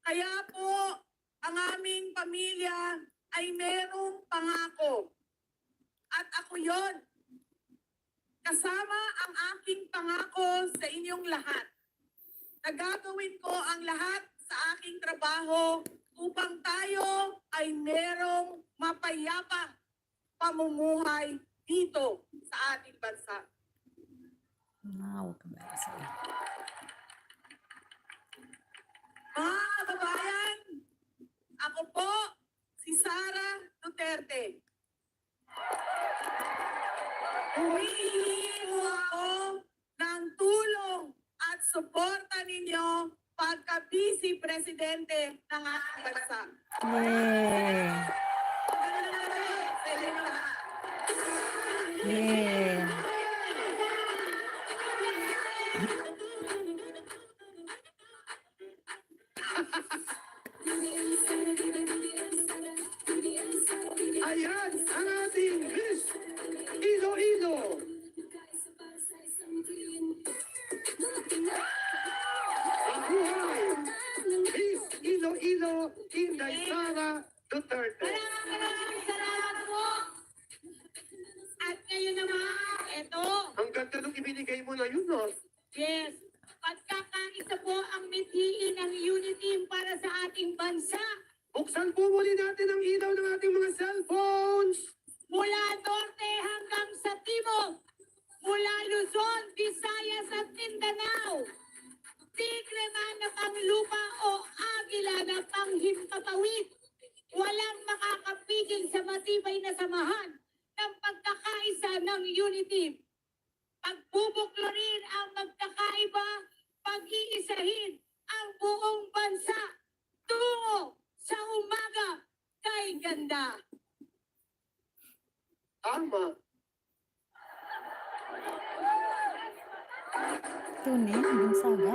Kaya po, ang aming pamilya ay merong pangako. At ako yon. Kasama ang aking pangako sa inyong lahat. Nagagawin ko ang lahat sa aking trabaho upang tayo ay merong mapayapang pamumuhay dito sa ating bansa. Wow, kabasa. Mga kababayan, ako po si Sara Duterte. Humihingi po ako ng tulong at suporta ninyo pagka-vice presidente ng ating bansa. Yay! Sa inyong lahat. Yay! Ayan ang ating Miss Iloilo. Mabuhay! Miss Iloilo, Inday Sara Duterte. Maraming salamat po. At ngayon naman, ito. Ang ganda nung ibinigay mo na yun, no? Yes. Pagkakaisa po ang mithiin ng unity para sa ating bansa. Buksan po muli natin ang ilaw ng ating mga cellphones. Mula norte hanggang sa timog. Mula Luzon, Visayas at Mindanao. Tigre man na panglupa o agila na panghimpapawid. Walang makakapigil sa matibay na samahan ng pagkakaisa ng unity. pagbubuklarin ang magkakaiba, pag-iisahin ang buong bansa tungo sa umaga kay ganda. Tama. Tuni, Gonzaga.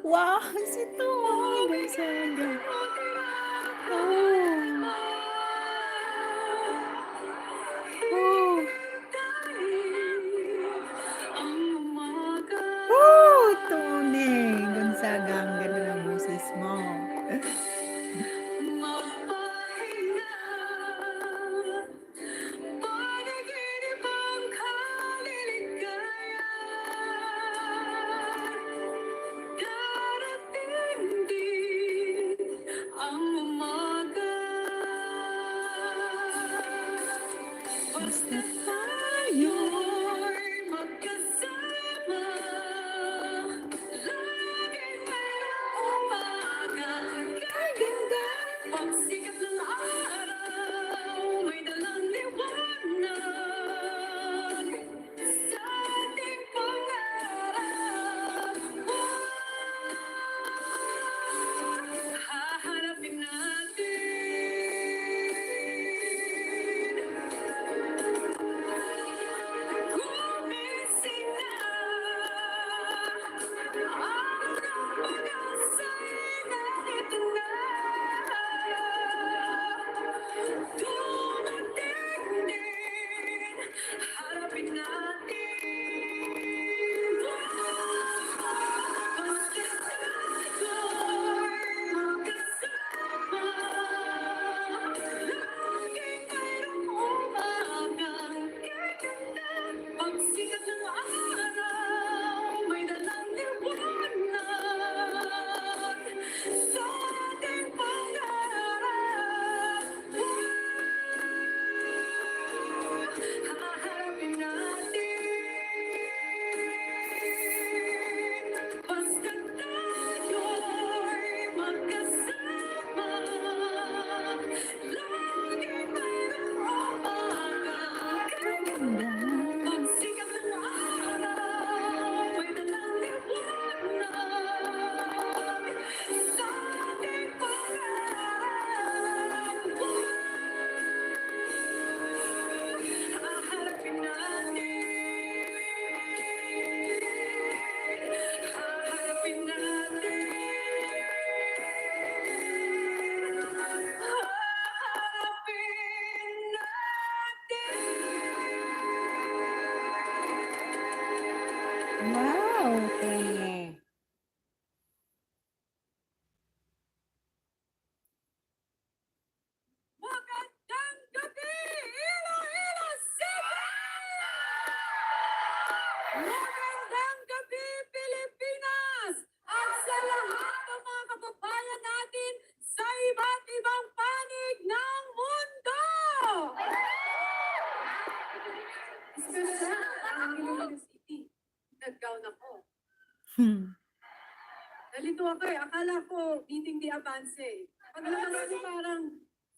Wow, si Tony Gonzaga. Oh. Oh, Tony Gonzaga, ang ganda ng boses mo. Basta tayo'y magkasama, laging mayroong umagang gaganda. Pagsikat ng araw, may dalang liwanag sa ating pangarap. Haharapin natin gumising na ang pag-asa'y narito na. Dumating din, harapin natin. Basta tayo'y magkasama, laging mayroong umagang gaganda. Pagsikat ng araw, may dalang liwanag sa ating pangarap. Haharapin natin, basta tayo'y magkasama, laging mayroong umagang gaganda. Pagsikat ng araw, may dalang liwanag sa ating pangarap. Haharapin natin, haharapin natin, haharapin natin. Wow, Tony. Magandang gabi, Iloilo City! Magandang gabi, Pilipinas! At sa lahat ng mga kababayan natin sa iba't ibang panig ng mundo! Iloilo City, nag-gown ako. Nalito ako eh. Akala ko meeting di avance eh. Paglabas ko parang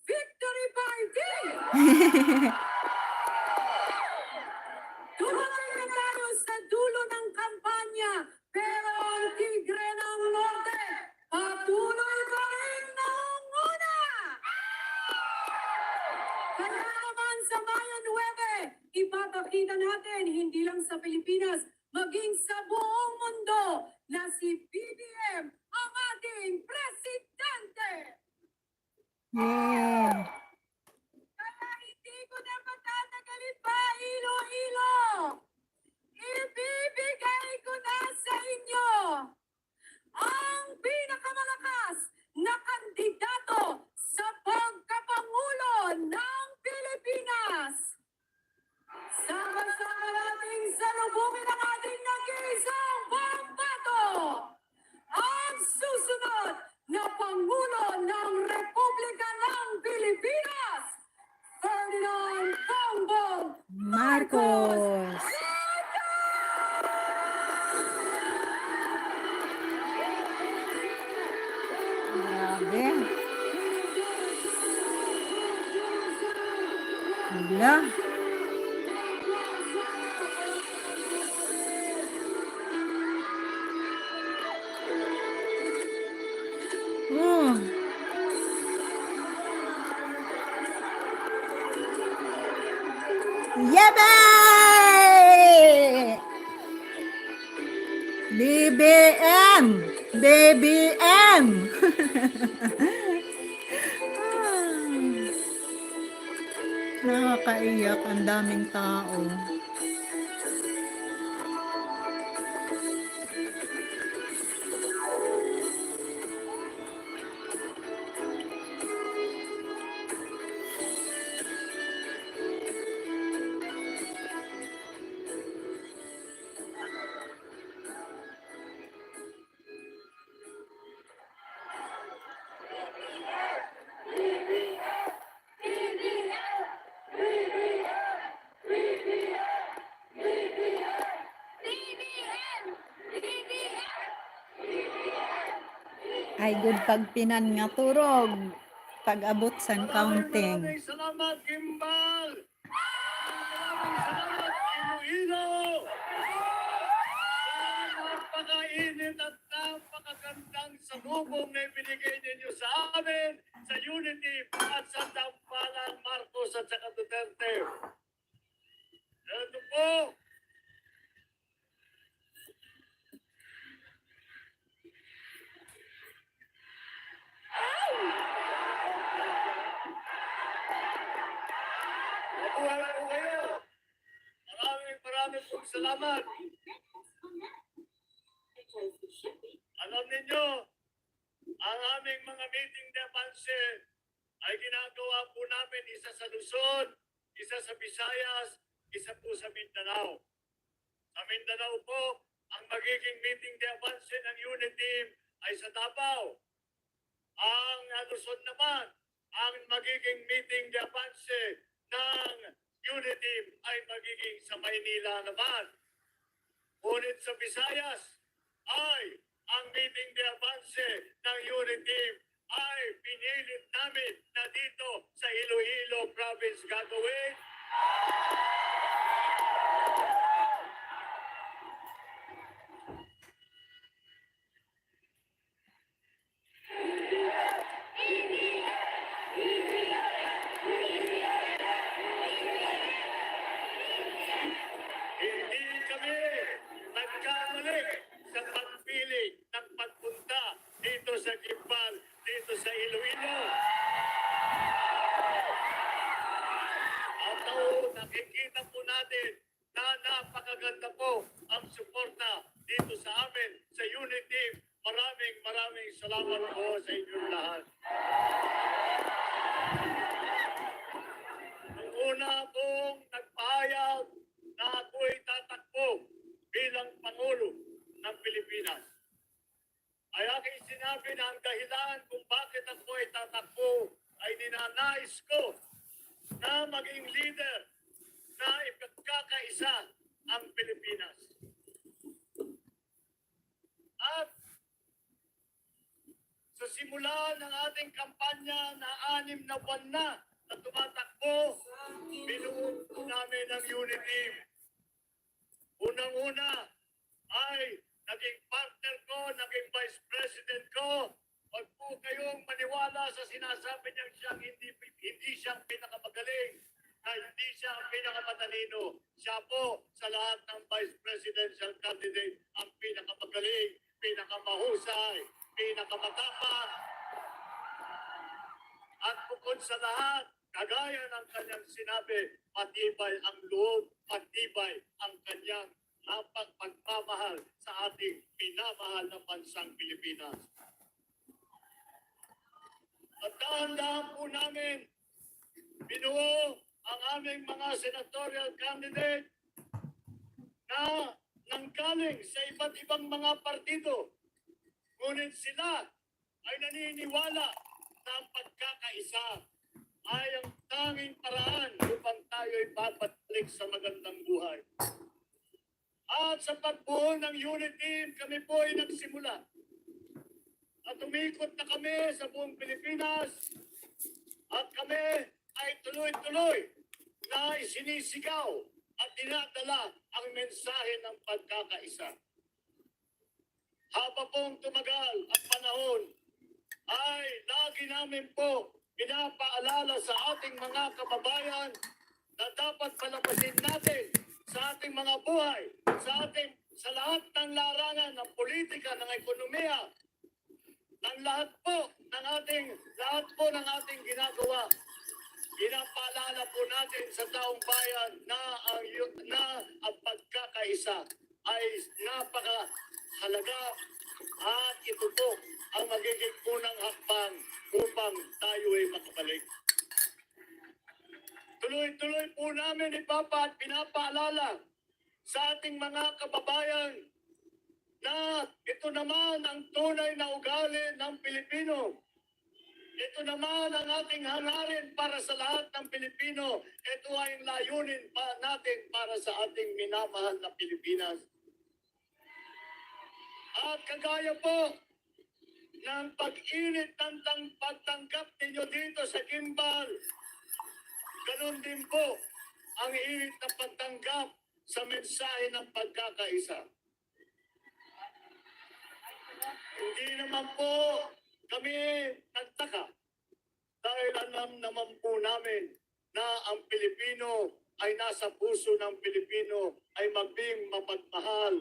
victory party! Dumating na tayo sa dulo ng kampanya, pero ang Tigre ng Norte, patuloy pa rin nangunguna! Kaya naman sa Mayo 9, ipapakita natin hindi lang sa Pilipinas, maging sa buong mundo na si BBM ang ating presidente! Yeah. Kaya hindi ko na matatagalin pa, Iloilo! Ibibigay ko na sa inyo ang pinakamalakas na kandidato sa pagkapangulo ng Pilipinas. Sama-sama nating salubungin ang ating nag-iisang pambato, ang susunod na Pangulo ng Republika ng Pilipinas, Ferdinand Bongbong Marcos. Grabe. Hala. Oh. Yebe! BBM! BBM! Nakakaiyak, ang daming tao. Ay, good pagpinan nga turog. Pag-abot sa counting. Maraming salamat, Gimbal! Maraming salamat, Iloilo! Sa napakainit at napakagandang salubong na ibinigay ninyo sa amin, sa Unity at sa Dampalan Marcos at sa Duterte. Ito po, mabuhay po kayo. Maraming pong salamat. Alam ninyo, ang aming mga meeting de avance ay ginagawa po namin isa sa Luzon, isa sa Visayas, isa po sa Mindanao. Sa Mindanao po, ang magiging meeting de avance ng Unity ay sa Davao. Ang Luzon naman, ang magiging meeting de avance ng Unity ay magiging sa Maynila naman. Ngunit sa Visayas ay ang meeting de avance ng Unity ay pinilit namin na dito sa Iloilo Province gagawin. Hindi kami nagkamali sa pagpili ng pagpunta dito sa Gimbal, dito sa Iloilo. At nakikita po natin na napakaganda po ang suporta dito sa amin, sa Unity. Maraming salamat po sa inyong lahat. Nung una pong nagpahayag na ako'y tatakbo bilang Pangulo ng Pilipinas, ay aking sinabi na ang dahilan kung bakit ako ay tatakbo ay ninanais ko na maging leader na ipagkakaisa ang Pilipinas. At sa simula ng ating kampanya na 6 na buwan na tumatakbo, binuo namin ang Unity. una ay naging partner ko, naging vice president ko. Huwag po kayong maniwala sa sinasabi niyang hindi siyang pinakamagaling, na hindi siya ang pinakamatalino. Siya po sa lahat ng vice presidential candidate ang pinakamagaling, pinakamahusay, pinakamatapang. At bukod sa lahat, kagaya ng kanyang sinabi, matibay ang loob, matibay ang kanyang pagmamahal sa ating pinamahal na bansang Pilipinas. At dahan-dahan po namin binuo ang aming mga senatorial candidate na nanggaling sa iba't ibang mga partido. Ngunit sila ay naniniwala na ang pagkakaisa ay ang tanging paraan upang tayo'y babalik sa magandang buhay. At sa pagbuo ng unit team, kami po ay nagsimula. At umikot na kami sa buong Pilipinas at kami ay tuloy-tuloy na isinisigaw at dinadala ang mensahe ng pagkakaisa. Habang pong tumagal ang panahon, ay lagi namin po pinapaalala sa ating mga kababayan na dapat palabasin natin sa ating mga buhay, sa lahat ng larangan ng politika, ng ekonomiya, ng lahat po ng ating ginagawa. Pinapaalala po natin sa taong bayan na ang pagkakaisa ay napakahalaga at ito po ang magiging unang hakbang upang tayo ay makabalik. Tuloy-tuloy po namin pinapaalala sa ating mga kababayan na ito naman ang tunay na ugali ng Pilipino. Ito naman ang ating hangarin para sa lahat ng Pilipino. Ito ay ang layunin natin para sa ating minamahal na Pilipinas. At kagaya po ng pag-init ng pagtanggap ninyo dito sa Kimbal, ganun din po ang init na pagtanggap sa mensahe ng pagkakaisa. Hindi naman po kami nagtaka dahil alam naman po namin na ang Pilipino ay nasa puso ng Pilipino ay maging mapagmahal.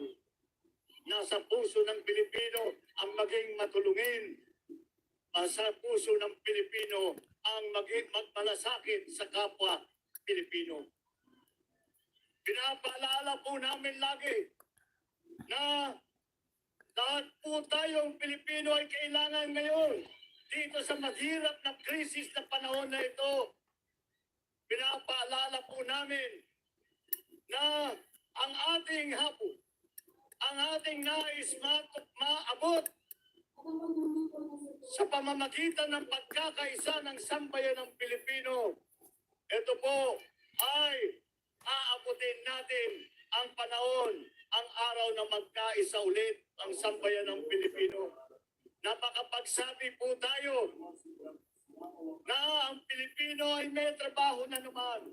Nasa puso ng Pilipino ang maging matulungin. Nasa puso ng Pilipino ang maging magmalasakit sa kapwa Pilipino. Pinapaalala po namin lagi na lahat po tayong Pilipino ay kailangan ngayon dito sa mahirap na krisis na panahon na ito. Pinapaalala po namin na ang ating hapon, ang ating nais maabot sa pamamagitan ng pagkakaisa ng sambayan ng Pilipino. Ito po ay aabutin natin ang panahon, ang araw na magkaisa ulit ang sambayan ng Pilipino. Napakapagsabi po tayo na ang Pilipino ay may trabaho na naman.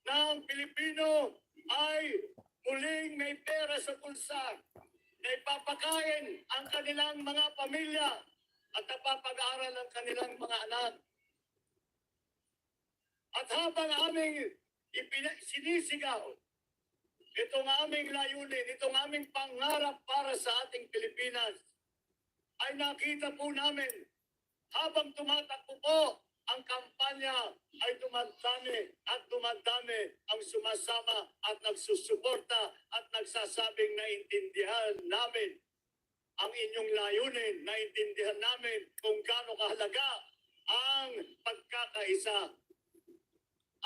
Na ang Pilipino ay muling may pera sa bulsa, na ipapakain ang kanilang mga pamilya at napapag-aaral ang kanilang mga anak. At habang aming sinisigaw, itong aming layunin, itong aming pangarap para sa ating Pilipinas, ay nakita po namin habang tumatakbo po ang kampanya ay dumadami ang sumasama at nagsusuporta at nagsasabing naintindihan namin ang inyong layunin, naintindihan namin kung gaano kahalaga ang pagkakaisa.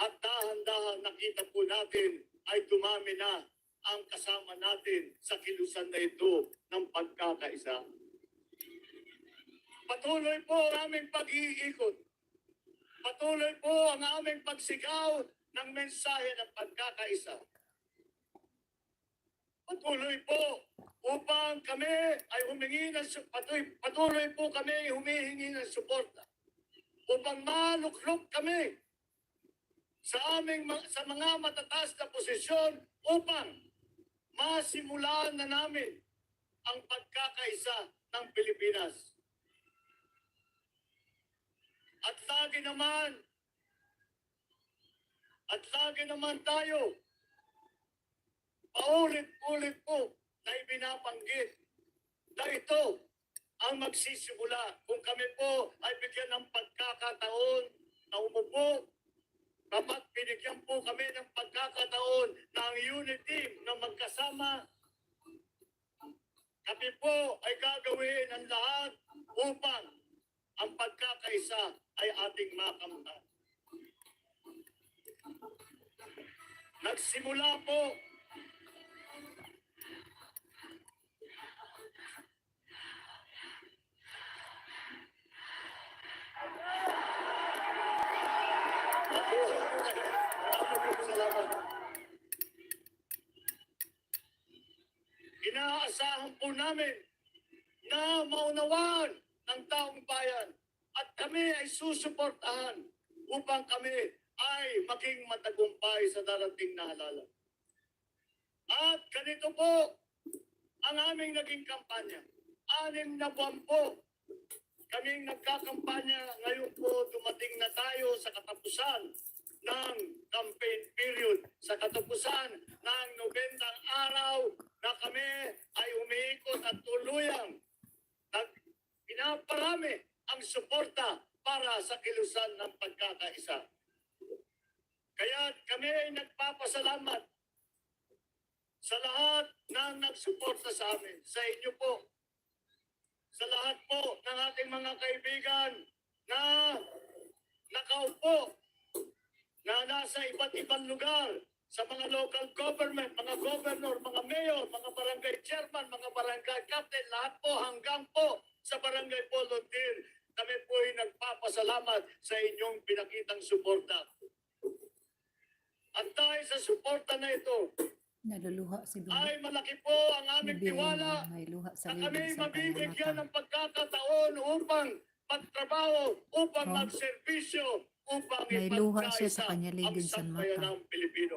At dahan-dahan nakita po natin ay dumami na ang kasama natin sa kilusan na ito ng pagkakaisa. Patuloy po ang aming pag-iikot. Patuloy po ang aming pagsigaw ng mensahe ng pagkakaisa. Patuloy po upang kami ay patuloy po kami humihingi ng suporta upang maluklok kami sa mga matataas na posisyon upang masimulaan na namin ang pagkakaisa ng Pilipinas. At lagi naman tayo, paulit-ulit po na ibinabanggit na ito ang magsisimula kung kami po ay bigyan ng pagkakataon na umupo. Kapag binigyan po kami ng pagkakataon ng unit team na magkasama, kami po ay gagawin ang lahat upang ang pagkakaisa ay ating makamtan. Nagsimula po inaasahan po namin na maunawaan ng taong bayan at kami ay susuportahan upang kami ay maging matagumpay sa darating na halalan. At ganito po ang aming naging kampanya. 6 na buwan po kaming nagkakampanya. Ngayon po dumating na tayo sa katapusan ng campaign period, sa katapusan ng 90 araw na kami ay umiikot at tuluyang pinaparami ang suporta para sa kilusan ng pagkakaisa. Kaya kami ay nagpapasalamat sa lahat na nagsuporta sa amin, sa inyo po, sa lahat po ng ating mga kaibigan na nakaupo, na nasa iba't ibang lugar, sa mga local government, mga governor, mga mayor, mga barangay chairman, mga barangay captain, lahat po hanggang po sa barangay volunteer, kami po ay nagpapasalamat sa inyong pinakitang suporta. At dahil sa suporta na ito, Naluluha si Bibi. ay malaki po ang aming Bibi, tiwala may luha sa na kami bibig sa kanyang mabibigyan mata. ng pagkakataon upang magtrabaho, upang Oh. magserbisyo, upang May luha siya ipagkaisa sa kanya ang ligid sa sambayan mata. ng Pilipino.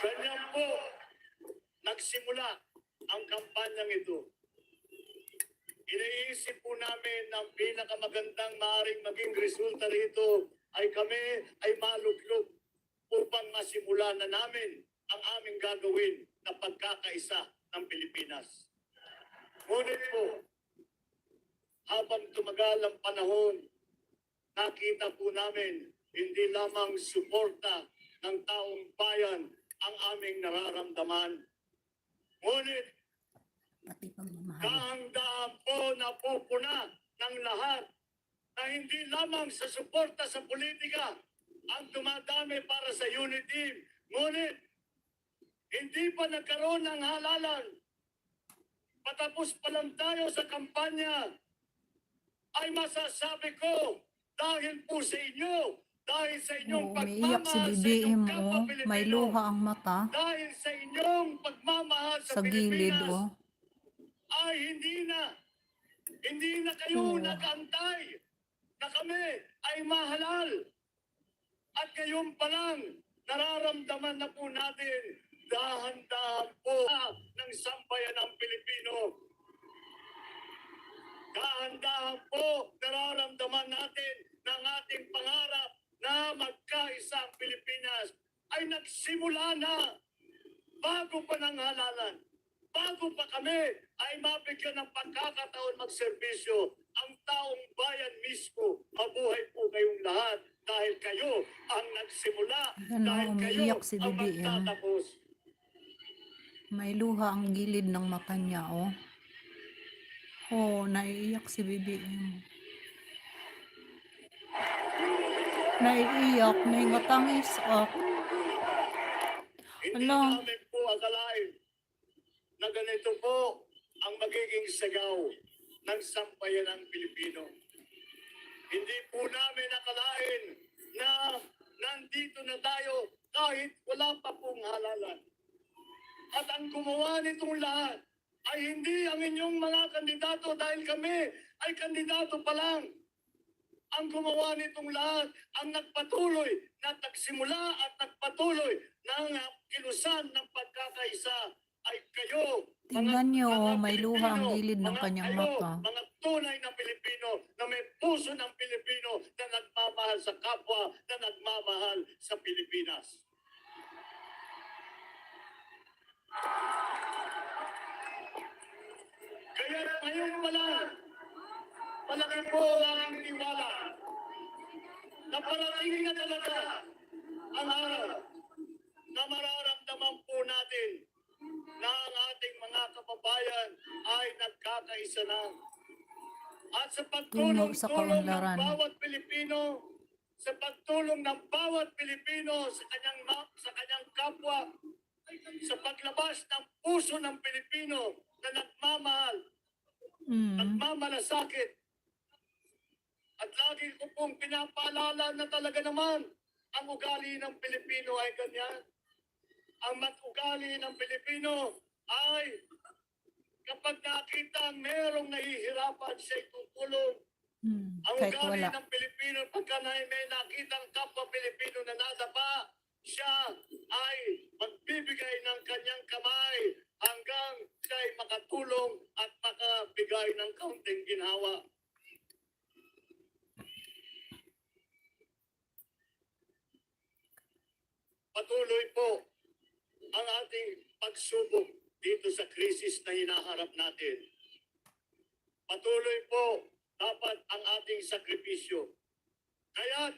Ganyan po nagsimula ang kampanyang ito. Iniisip po namin na ang pinakamagandang maaaring maging resulta rito ay kami ay maluglog upang masimula na namin ang aming gagawin na pagkakaisa ng Pilipinas. Ngunit po, habang tumagal ang panahon, nakita po namin hindi lamang suporta ng taong bayan ang aming nararamdaman. Ngunit Pati pagmamahal. kahandaan po na pupuna ng lahat na hindi lamang sa suporta sa politika ang dumadami para sa unity team. Ngunit, hindi pa nagkaroon ng halalan. Patapos pa lang tayo sa kampanya, ay masasabi ko, dahil po sa inyo, dahil sa inyong Oo, umiiyak si pagmamahal sa Bibi inyong mo. kapwa May Pilipino, luha ang mata. dahil sa inyong pagmamahal sa Sa gilid, Pilipinas, oh. ay hindi na kayo Oo. nag-antay na kami ay mahalal. At ngayon pa lang, nararamdaman na po natin, dahan-dahan po ng sambayan ng Pilipino. Dahan-dahan po, nararamdaman natin ng ating pangarap na magkaisa ang Pilipinas ay nagsimula na bago pa ng halalan. Bago pa kami ay mabigyan ng pagkakataon magserbisyo, ang taong bayan mismo, mabuhay po kayong lahat dahil kayo ang nagsimula, Ano, dahil kayo umiiyak si ang Bibi, magtatapos. May luha ang gilid ng mata niya, oh. Oh, naiiyak si Bibi. Naiiyak, may matangis, oh. Hindi Ano? namin po akalain na ganito po ang magiging sagaw ng sambayan ng Pilipino. Hindi po namin akalain na nandito na tayo kahit wala pa pong halalan. At ang gumawa nitong lahat ay hindi ang inyong mga kandidato dahil kami ay kandidato pa lang. Ang gumawa nitong lahat, ang nagpatuloy na nagsimula at ipagpatuloy ng kilusan ng pagkakaisa ay kayo, Tingnan nyo, may luha ang Pilipino, gilid ng kanyang kayo, mata. mga tunay na Pilipino na may puso ng Pilipino na nagmamahal sa kapwa, na nagmamahal sa Pilipinas. Kaya ngayon pala, malaki po ang aking tiwala na parating na talaga ang araw na mararamdaman po natin na ang ating mga kababayan ay nagkakaisa na. At sa Tungo pagtulong sa ng kaunlaran. bawat Pilipino, sa pagtulong ng bawat Pilipino sa kanyang kapwa, sa paglabas ng puso ng Pilipino na nagmamahal, nagmamalasakit. At lagi ko pong pinapaalala na talaga naman ang ugali ng Pilipino ay ganyan. Ang ugali ng Pilipino ay kapag nakita merong nahihirapan siya tutulong. Ang Kahit ugali wala. ng Pilipino pagka may nakitang kapwa Pilipino na nadapa, siya ay magbibigay ng kanyang kamay hanggang siya'y makatulong at makabigay ng kaunting ginhawa. Patuloy po ang ating pagsubok dito sa krisis na hinaharap natin. Patuloy po dapat ang ating sakripisyo. Kaya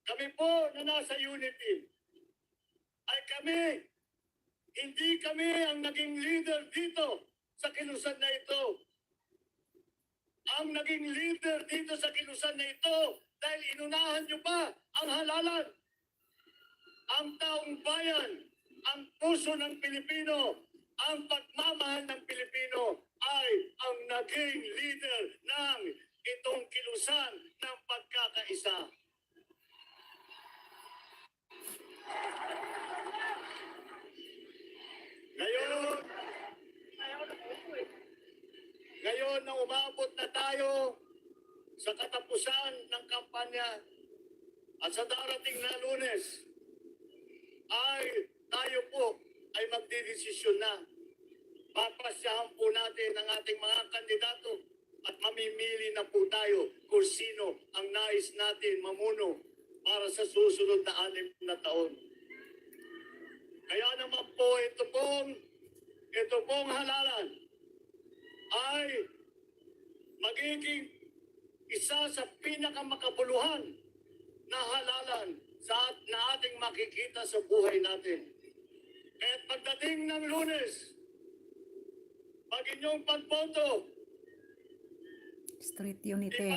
kami po na nasa unity ay hindi kami ang naging leader dito sa kilusan na ito. Ang naging leader dito sa kilusan na ito dahil inunahan nyo pa ang halalan. Ang taong bayan, ang puso ng Pilipino, ang pagmamahal ng Pilipino ay ang naging leader ng itong kilusan ng pagkakaisa. Ngayon na umabot na tayo sa katapusan ng kampanya at sa darating na Lunes ay tayo po ay magdidesisyon na. Papasyahan po natin ang ating mga kandidato at mamimili na po tayo kung sino ang nais natin mamuno para sa susunod na 6 na taon. Kaya naman po ito pong halalan ay magiging isa sa pinakamakabuluhan na halalan na ating makikita sa buhay natin. At pagdating ng Lunes, pag inyong pagboto, Street Unity.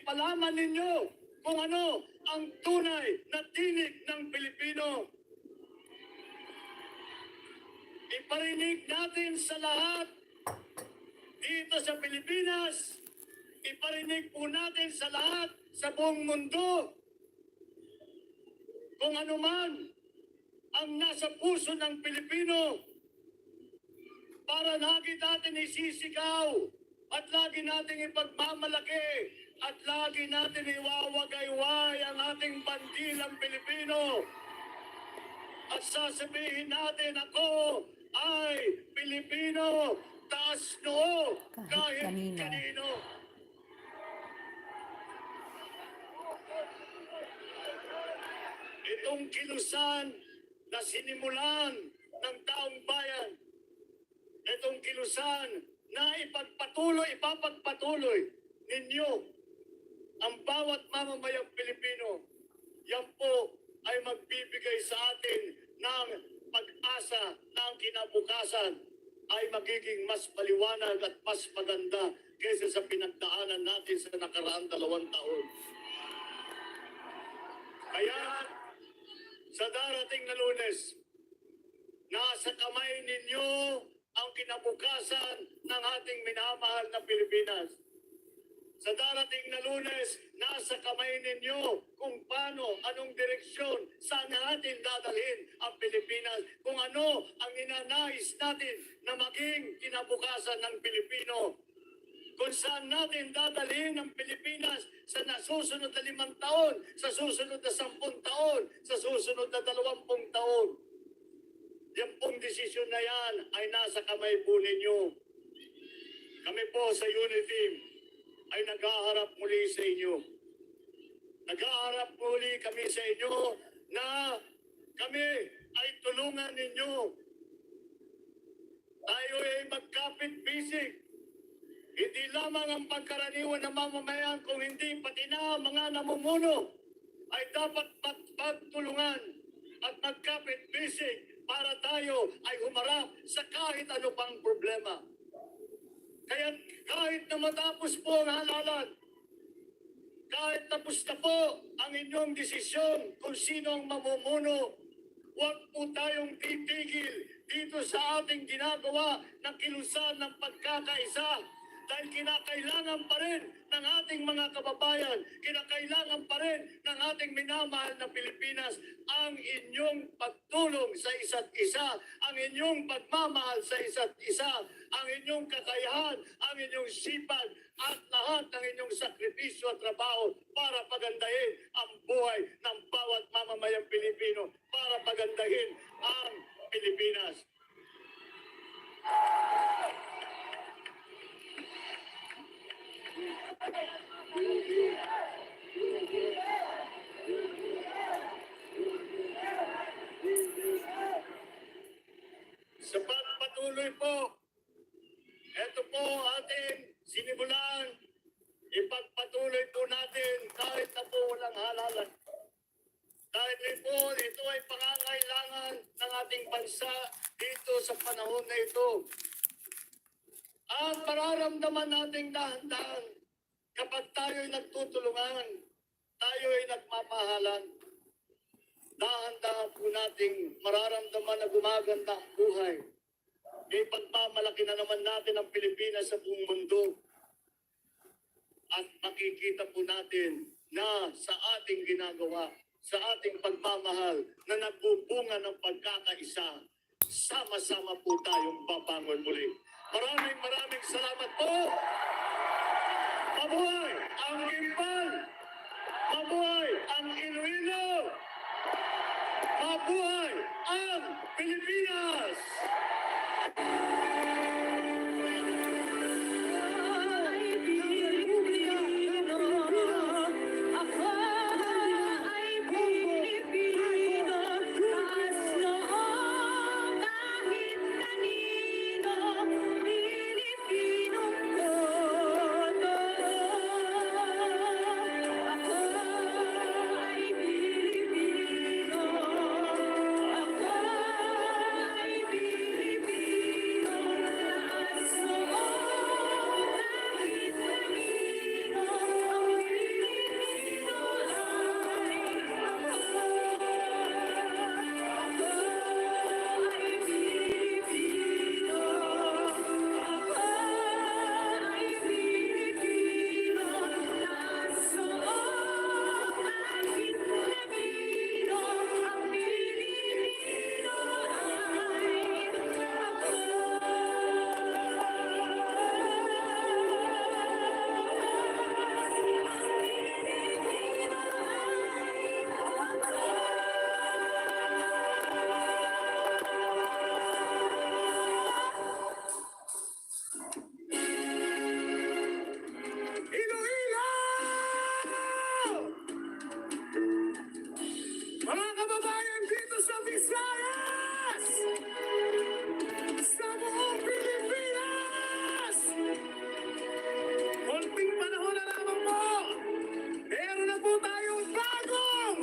ipalaman ninyo kung ano ang tunay na tinig ng Pilipino. Iparinig natin sa lahat dito sa Pilipinas, iparinig po natin sa lahat sa buong mundo kung ano man ang nasa puso ng Pilipino para lagi natin isisigaw at lagi natin ipagmamalaki at lagi natin iwawagayway ang ating bandilang Pilipino at sasabihin natin ako ay Pilipino, taas noo Kahit kanino. kanino. Itong kilusan na sinimulan ng taong bayan, itong kilusan na ipapagpatuloy ninyo ang bawat mamamayang Pilipino, yan po ay magbibigay sa atin ng pag-asa na ang kinabukasan ay magiging mas paliwanag at mas maganda kaysa sa pinagdaanan natin sa nakaraang 2 taon. Kaya sa darating na Lunes, nasa kamay ninyo ang kinabukasan ng ating minamahal na Pilipinas. Sa darating na Lunes, nasa kamay ninyo kung paano, anong direksyon, saan natin dadalhin ang Pilipinas, kung ano ang inanais natin na maging kinabukasan ng Pilipino. kung saan natin dadalhin ang Pilipinas sa nasusunod na 5 taon, sa susunod na 10 taon, sa susunod na 20 taon. Yan pong desisyon na yan ay nasa kamay po ninyo. Kami po sa Uniteam ay nag-aharap muli sa inyo. Nag-aharap muli kami sa inyo na kami ay tulungan ninyo. Tayo ay magkapit-bisig. Hindi lamang ang pagkaraniwan ng mamamayan, kung hindi pati na mga namumuno ay dapat magtulungan at magkapit-bisig para tayo ay humarap sa kahit ano pang problema. Kaya kahit na matapos po ang halalan, kahit tapos na po ang inyong desisyon kung sino ang mamumuno, huwag po tayong titigil dito sa ating ginagawa ng kilusan ng pagkakaisa. Dahil kinakailangan pa rin ng ating mga kababayan, kinakailangan pa rin ng ating minamahal na Pilipinas ang inyong pagtulong sa isa't isa, ang inyong pagmamahal sa isa't isa, ang inyong kakayahan, ang inyong sipag, at lahat ng inyong sakripisyo at trabaho para pagandahin ang buhay ng bawat mamamayang Pilipino, para pagandahin ang Pilipinas. Sa pagpatuloy po, ito po ating sinimulan, ipagpatuloy po natin kahit na po walang halalan. Dahil rin po, ito ay pangangailangan ng ating bansa dito sa panahon na ito. Ang mararamdaman nating dahan-dahan kapag tayo ay nagtutulungan, tayo ay nagmamahalan, dahan-dahan po nating mararamdaman na gumaganda ang buhay. May pagmamalaki na naman natin ang Pilipinas sa buong mundo. At makikita po natin na sa ating ginagawa, sa ating pagmamahal na nagbubunga ng pagkakaisa, sama-sama po tayong babangon muli. Maraming salamat po! Mabuhay ang Gimbal! Mabuhay ang Iloilo! Mabuhay ang Pilipinas! Mga kababayan dito sa Visayas! Sa buong Pilipinas! Konting panahon na lamang po! Meron na po tayong bagong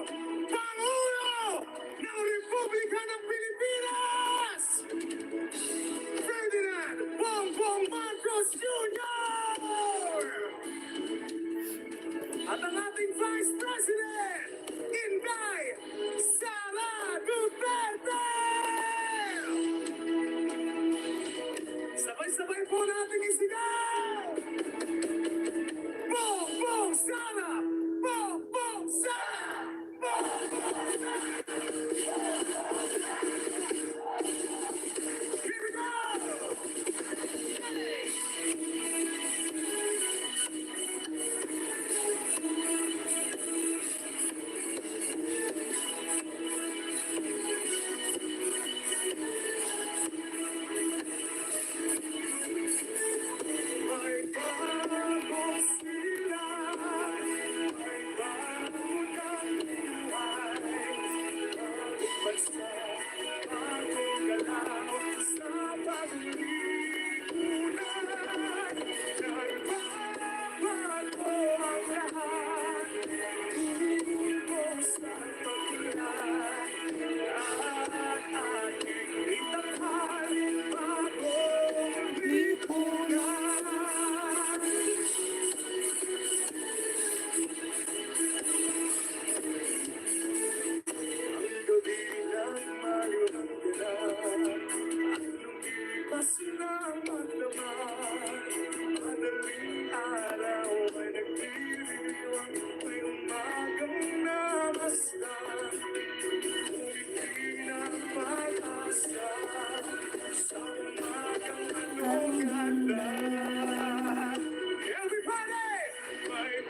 Pangulo ng Republika ng Pilipinas! Ferdinand Bongbong Marcos Jr. At ang ating Vice President, Inday Sara Duterte! Sabay-sabay po natin isigaw! Bongbong Sara! Bongbong Sara! Bongbong Sara! Here we go!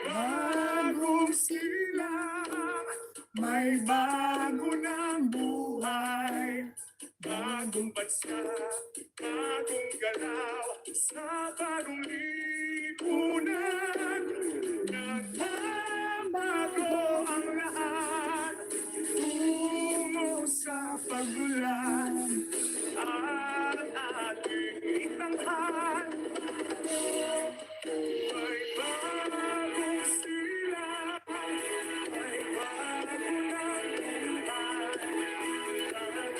Bagong silang, may bago ng buhay. Bagong bansa, bagong galaw, sa bagong lipunan. Nagbabago ang lahat, tungo sa pagbulan. At ating itanghal, may bagong silang, may bago ng buhay.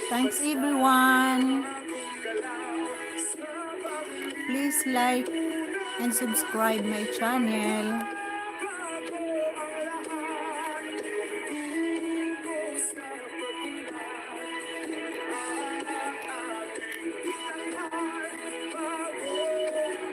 Thanks everyone. Please like and subscribe my channel.